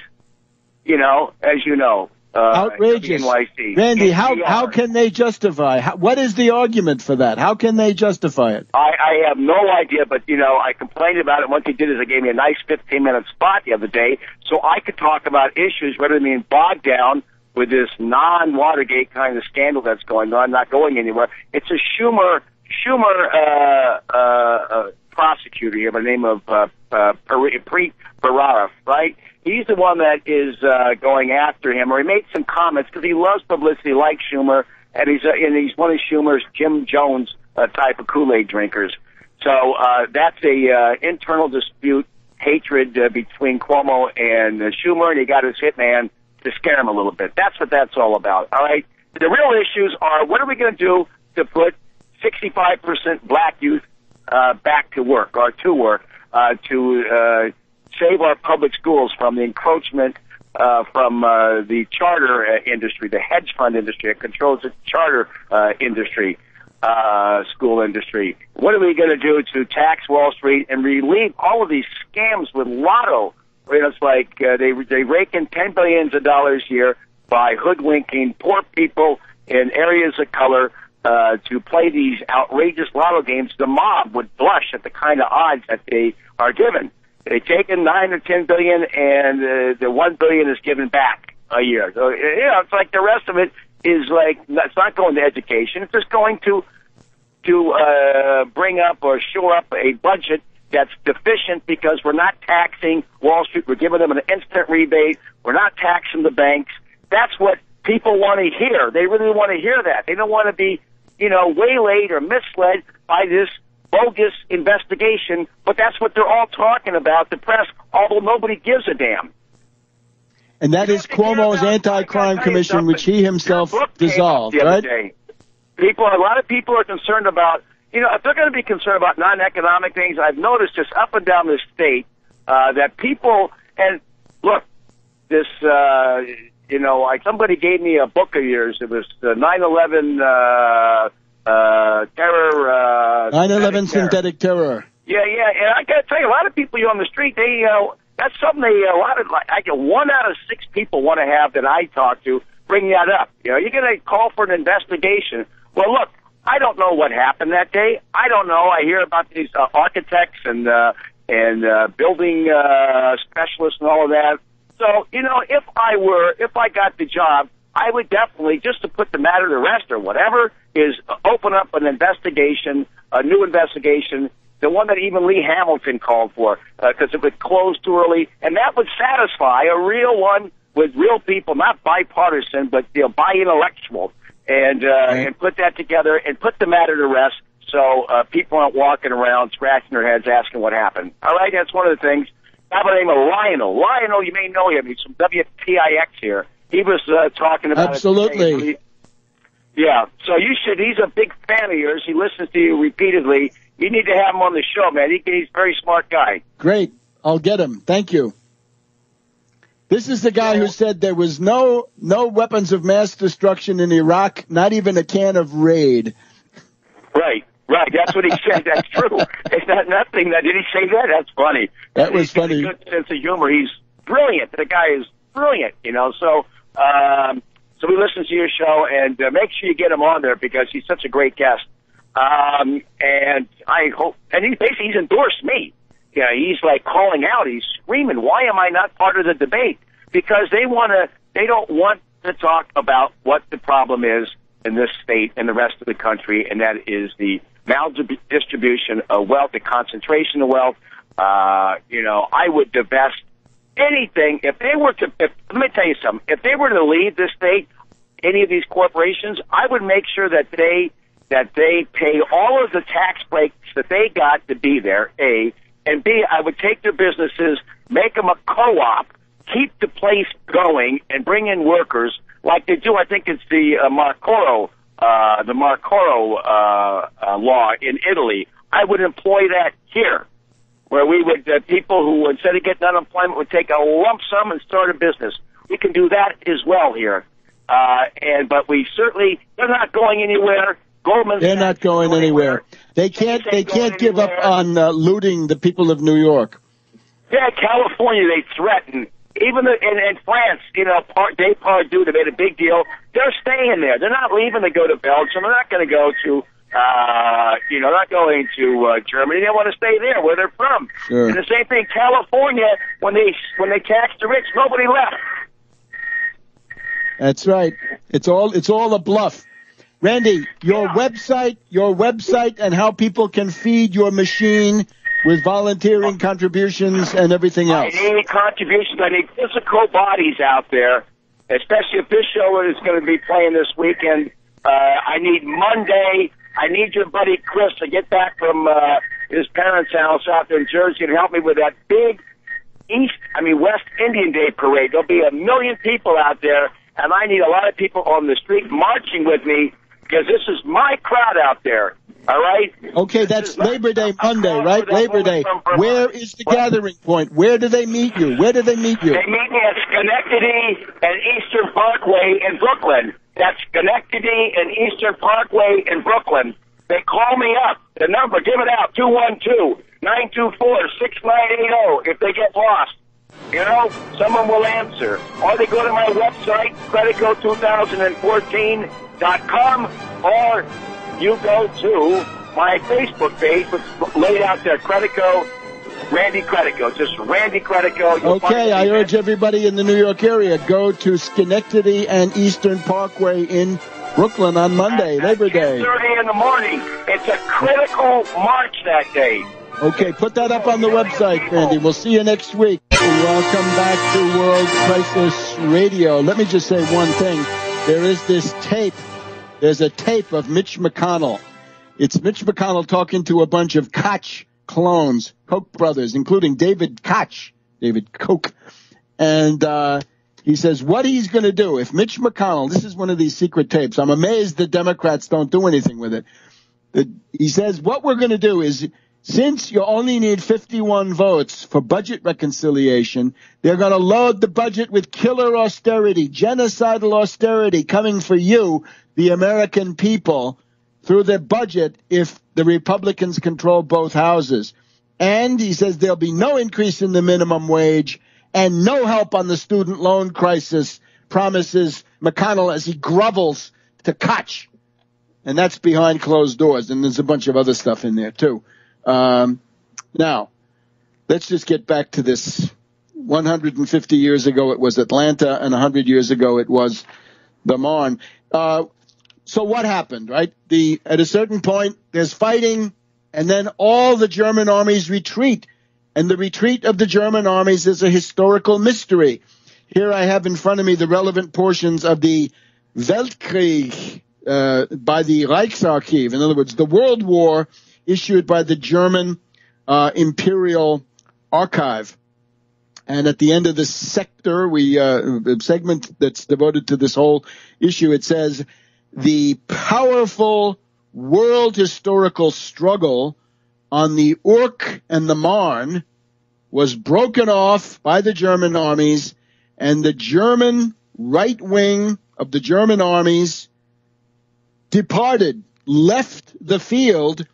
as you know. Outrageous. NYC. Randy, how can they justify? What is the argument for that? How can they justify it? I have no idea, but, I complained about it. One thing they did is they gave me a nice 15-minute spot the other day so I could talk about issues rather than being bogged down with this non-Watergate kind of scandal that's going on, not going anywhere. It's a Schumer prosecutor here by the name of Preet Bharara, right? He's the one that is going after him, or he made some comments because he loves publicity like Schumer, and he's one of Schumer's Jim Jones type of Kool-Aid drinkers. So that's a internal dispute, hatred between Cuomo and Schumer, and he got his hitman to scare him a little bit. That's what that's all about, all right? The real issues are, what are we going to do to put 65% black youth back to work, or to work, to save our public schools from the encroachment from the charter industry, the hedge fund industry that controls the charter industry, school industry. What are we going to do to tax Wall Street and relieve all of these scams with Lotto? It's like they rake in $10 billion a year by hoodwinking poor people in areas of color to play these outrageous Lotto games. The mob would blush at the kind of odds that they are given. They take in $9 or $10 billion, and the $1 billion is given back a year. So it's like the rest of it is like it's not going to education. It's just going to bring up or shore up a budget that's deficient because we're not taxing Wall Street. We're giving them an instant rebate. We're not taxing the banks. That's what people want to hear. They really want to hear that. They don't want to be, waylaid or misled by this bogus investigation, but that's what they're all talking about, the press, although nobody gives a damn. And that is Cuomo's anti-crime commission, which he himself dissolved, right? A lot of people are concerned about, if they're going to be concerned about non-economic things, I've noticed just up and down the state that people, and look, this somebody gave me a book of yours. It was the 9/11 terror. 9/11 synthetic terror. Yeah. And I got to tell you, a lot of people on the street, that's something I get 1 out of 6 people want to have that I talk to bring that up. You're going to call for an investigation. Well, look, I don't know what happened that day. I don't know. I hear about these architects and building specialists and all of that. So, if I got the job, I would definitely, just to put the matter to rest or whatever, is open up an investigation, a new investigation, the one that even Lee Hamilton called for, because it would close too early, and that would satisfy a real one with real people, not bipartisan, but bi-intellectual, and put that together and put the matter to rest so people aren't walking around scratching their heads asking what happened. All right, that's one of the things. How about the name of Lionel? Lionel, you may know him. He's from WPIX here. He was talking about Absolutely. It today. Yeah, so he's a big fan of yours. He listens to you repeatedly. You need to have him on the show, man. He's a very smart guy. Great. I'll get him. Thank you. This is the guy who said there was no weapons of mass destruction in Iraq, not even a can of Raid. Right. That's what he said. That's true. It's not nothing. Did he say that? That's funny. That was funny. He's got a good sense of humor. He's brilliant. The guy is brilliant, So we listen to your show, and make sure you get him on there because he's such a great guest. And I hope, and he's endorsed me. Yeah, he's like calling out. He's screaming, "Why am I not part of the debate?" Because they don't want to talk about what the problem is in this state and the rest of the country, and that is the maldistribution of wealth, the concentration of wealth. I would divest anything if they were to. Let me tell you something. If they were to leave this state, any of these corporations, I would make sure that they pay all of the tax breaks that they got to be there. A. And B, I would take their businesses, make them a co-op, keep the place going, and bring in workers like they do. I think it's the Marcoro law in Italy. I would employ that here, where we would people who instead of getting unemployment would take a lump sum and start a business. We can do that as well here. But we certainly they're not going anywhere. They're not going anywhere. They can't give up on looting the people of New York. Yeah, California, they threaten. Even in France, Depardieu, they made a big deal. They're staying there. They're not leaving to go to Belgium. They're not going to go to, not going to Germany. They want to stay there where they're from. Sure. And the same thing, California, when they taxed the rich, nobody left. That's right. It's all a bluff. Randy, your website and how people can feed your machine with volunteering contributions and everything else. I need contributions. I need physical bodies out there, especially if this show is going to be playing this weekend. I need Monday. I need your buddy Chris to get back from his parents' house out there in Jersey and help me with that big West Indian Day parade. There'll be 1 million people out there, and I need a lot of people on the street marching with me because this is my crowd out there. All right? Okay, that's Labor Day Monday, right? Labor Day. Where is the gathering point? Where do they meet you? They meet me at Schenectady and Eastern Parkway in Brooklyn. That's Schenectady and Eastern Parkway in Brooklyn. They call me up. The number, give it out, 212-924-6980 if they get lost. Someone will answer. Or they go to my website, credico2014.com, or you go to my Facebook page, which is laid out there, Credico, Randy Credico, just Randy Credico. Okay, I urge everybody in the New York area, go to Schenectady and Eastern Parkway in Brooklyn on Monday, Labor Day. 10:30 in the morning. It's a critical march that day. Okay, put that up on the website, Randy. We'll see you next week. Welcome back to World Crisis Radio. Let me just say one thing. There is this tape. There's a tape of Mitch McConnell. It's Mitch McConnell talking to a bunch of Koch clones, Koch brothers, including David Koch, David Koch. And he says what he's going to do if Mitch McConnell, this is one of these secret tapes. I'm amazed the Democrats don't do anything with it. He says what we're going to do is since you only need 51 votes for budget reconciliation, they're going to load the budget with killer austerity, genocidal austerity coming for you, the American people, through the budget if the Republicans control both houses. And he says there'll be no increase in the minimum wage and no help on the student loan crisis, promises McConnell as he grovels to Koch. And that's behind closed doors. And there's a bunch of other stuff in there, too. Now, let's just get back to this. 150 years ago, it was Atlanta, and 100 years ago, it was the Marne. So what happened, right? At a certain point, there's fighting, and then all the German armies retreat. And the retreat of the German armies is a historical mystery. Here I have in front of me the relevant portions of the Weltkrieg by the Reichsarchiv. In other words, the World War issued by the German Imperial Archive. And at the end of this sector, segment that's devoted to this whole issue, it says, the powerful world historical struggle on the Ourcq and the Marne was broken off by the German armies, and the German right wing of the German armies departed, left the field,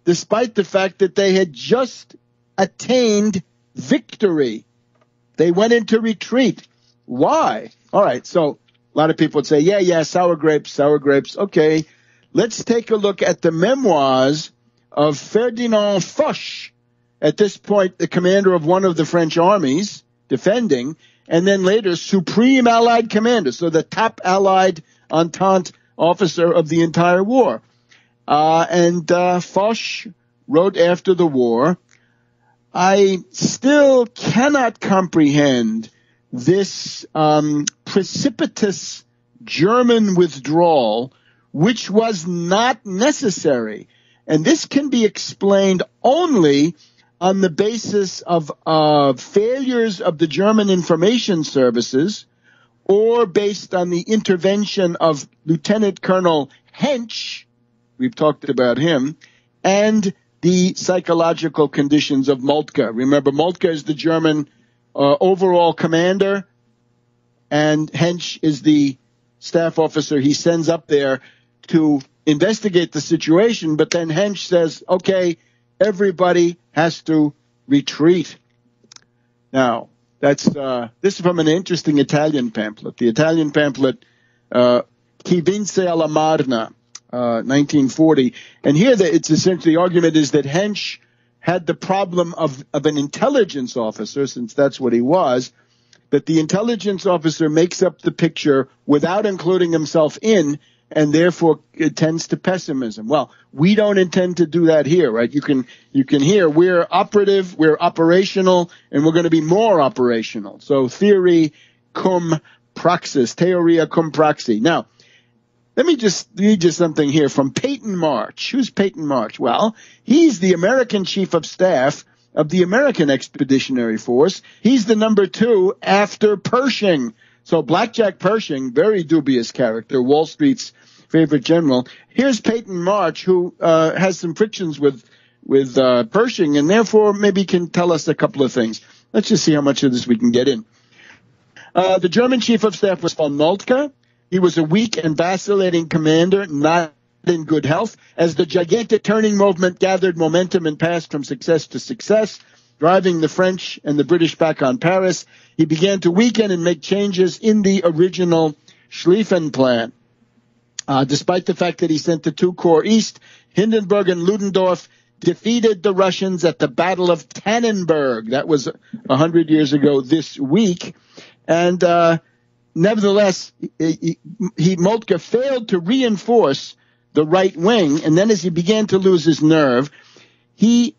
despite the fact that they had just attained victory. They went into retreat. Why? All right, so a lot of people would say, yeah, sour grapes. Okay, let's take a look at the memoirs of Ferdinand Foch, at this point the commander of one of the French armies defending, and then later Supreme Allied Commander, so the top Allied Entente officer of the entire war. And Foch wrote after the war, I still cannot comprehend this precipitous German withdrawal, which was not necessary. And this can be explained only on the basis of failures of the German information services, or based on the intervention of Lieutenant Colonel Hentsch, we've talked about him, and the psychological conditions of Moltke. Remember, Moltke is the German overall commander, and Hentsch is the staff officer he sends up there to investigate the situation. But then Hentsch says, okay, everybody has to retreat. Now, this is from an interesting Italian pamphlet. The Italian pamphlet, Chi vinse alla Marna, 1940. And here it's essentially, the argument is that Hentsch had the problem of an intelligence officer, since that's what he was, that the intelligence officer makes up the picture without including himself in, and therefore it tends to pessimism. Well, we don't intend to do that here, right? You can hear we're operative, we're operational, and we're going to be more operational. So theory cum praxis, theoria cum praxi. Now, let me just read you something here from Peyton March. Who's Peyton March? Well, he's the American chief of staff of the American Expeditionary Force. He's the number 2 after Pershing. So Blackjack Pershing, very dubious character, Wall Street's favorite general. Here's Peyton March, who has some frictions with Pershing, and therefore maybe can tell us a couple of things. Let's just see how much of this we can get in. The German chief of staff was von Moltke. He was a weak and vacillating commander, not in good health. As the gigantic turning movement gathered momentum and passed from success to success, driving the French and the British back on Paris, he began to weaken and make changes in the original Schlieffen plan. Despite the fact that he sent the 2 Corps east, Hindenburg and Ludendorff defeated the Russians at the Battle of Tannenberg. That was 100 years ago this week. And nevertheless, Moltke failed to reinforce the right wing, and then as he began to lose his nerve, going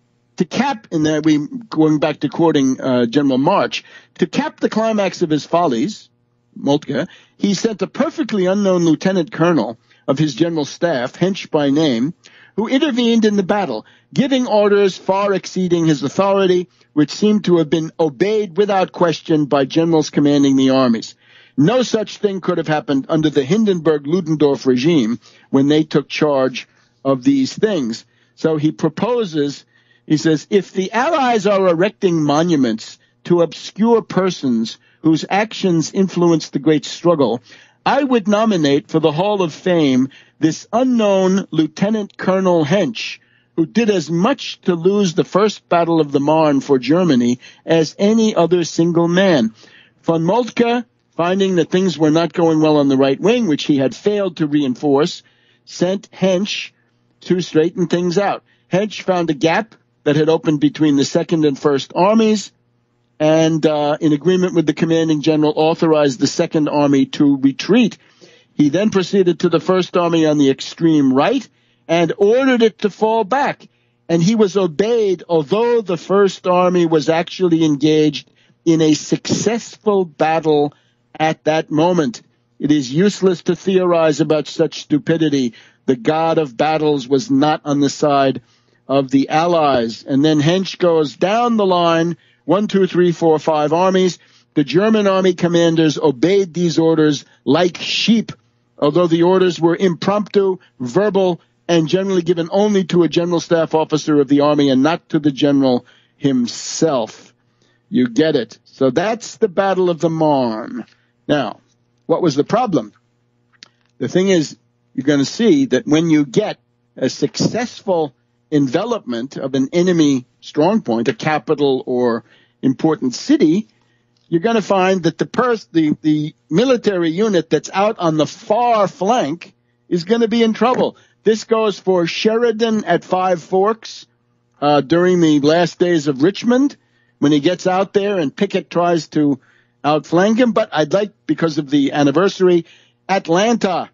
back to quoting General March, to cap the climax of his follies, Moltke, he sent a perfectly unknown lieutenant colonel of his general staff, Hentsch by name, who intervened in the battle, giving orders far exceeding his authority, which seemed to have been obeyed without question by generals commanding the armies. No such thing could have happened under the Hindenburg-Ludendorff regime when they took charge of these things. So he proposes He says, if the Allies are erecting monuments to obscure persons whose actions influenced the great struggle, I would nominate for the Hall of Fame this unknown Lieutenant Colonel Hentsch, who did as much to lose the first Battle of the Marne for Germany as any other single man. Von Moltke, finding that things were not going well on the right wing, which he had failed to reinforce, sent Hentsch to straighten things out. Hentsch found a gap that had opened between the Second and First Armies, and in agreement with the commanding general, authorized the Second Army to retreat. He then proceeded to the First Army on the extreme right and ordered it to fall back. And he was obeyed, although the First Army was actually engaged in a successful battle at that moment. It is useless to theorize about such stupidity. The god of battles was not on the side of the Allies. And then Hentsch goes down the line, 1, 2, 3, 4, 5 armies. The German army commanders obeyed these orders like sheep, although the orders were impromptu, verbal, and generally given only to a general staff officer of the army and not to the general himself. You get it. So that's the Battle of the Marne. Now, what was the problem? The thing is, you're going to see that when you get a successful envelopment of an enemy strongpoint, a capital or important city, you're going to find that the military unit that's out on the far flank is going to be in trouble. This goes for Sheridan at Five Forks during the last days of Richmond, when he gets out there and Pickett tries to outflank him. But I'd like, because of the anniversary, Atlanta,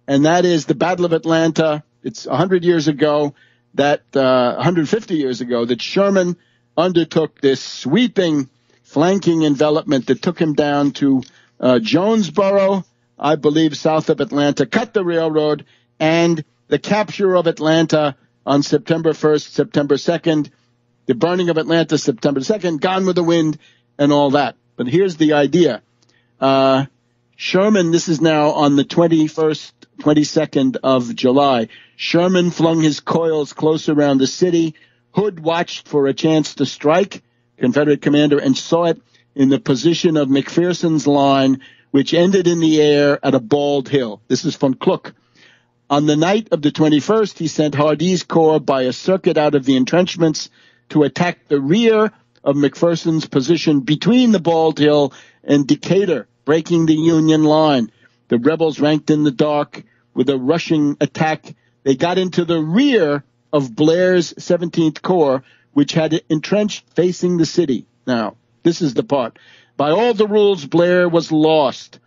and that is the Battle of Atlanta. It's 100 years ago, 150 years ago, that Sherman undertook this sweeping flanking envelopment that took him down to Jonesboro, I believe, south of Atlanta, cut the railroad, and the capture of Atlanta on September 1st, September 2nd, the burning of Atlanta September 2nd, Gone with the Wind, and all that. But here's the idea. Sherman, this is now on the 21st, 22nd of July. Sherman flung his coils close around the city. Hood watched for a chance to strike, Confederate commander, and saw it in the position of McPherson's line, which ended in the air at a bald hill. This is von Kluck. On the night of the 21st, he sent Hardee's corps by a circuit out of the entrenchments to attack the rear of McPherson's position between the Bald Hill and Decatur, breaking the Union line. The rebels ranked in the dark with a rushing attack. They got into the rear of Blair's 17th Corps, which had entrenched facing the city. Now, this is the part. By all the rules, Blair was lost.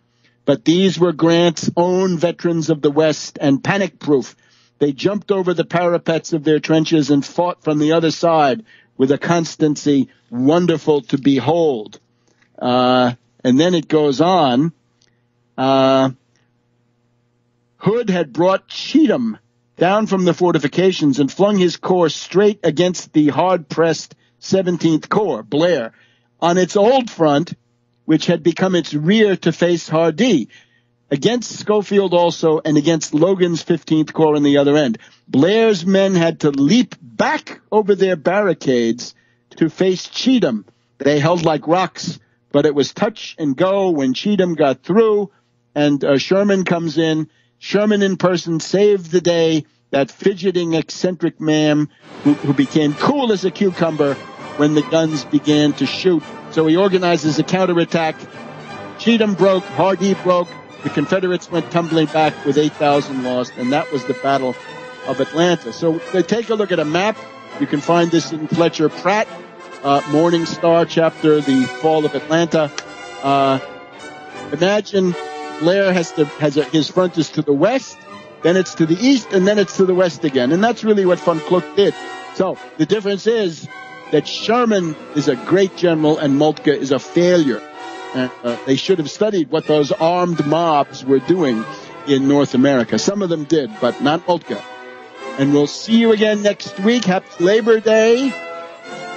But these were Grant's own veterans of the West and panic-proof. They jumped over the parapets of their trenches and fought from the other side with a constancy wonderful to behold. And then it goes on. Hood had brought Cheatham down from the fortifications and flung his corps straight against the hard-pressed 17th Corps, Blair, on its old front, which had become its rear to face Hardee, against Schofield also, and against Logan's 15th Corps on the other end. Blair's men had to leap back over their barricades to face Cheatham. They held like rocks, but it was touch and go when Cheatham got through, and Sherman comes in. Sherman in person saved the day, that fidgeting, eccentric man who became cool as a cucumber when the guns began to shoot. So he organizes a counterattack. Cheatham broke, Hardee broke. The Confederates went tumbling back with 8,000 lost, and that was the Battle of Atlanta. So take a look at a map. You can find this in Fletcher Pratt, Morning Star chapter, The Fall of Atlanta. Imagine Blair his front is to the west, then it's to the east, and then it's to the west again. And that's really what von Kluck did. So the difference is that Sherman is a great general and Moltke is a failure. They should have studied what those armed mobs were doing in North America. Some of them did, but not Moltke. And we'll see you again next week. Happy Labor Day.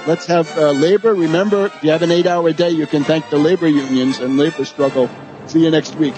Let's have labor. Remember, if you have an 8-hour day, you can thank the labor unions and labor struggle. See you next week.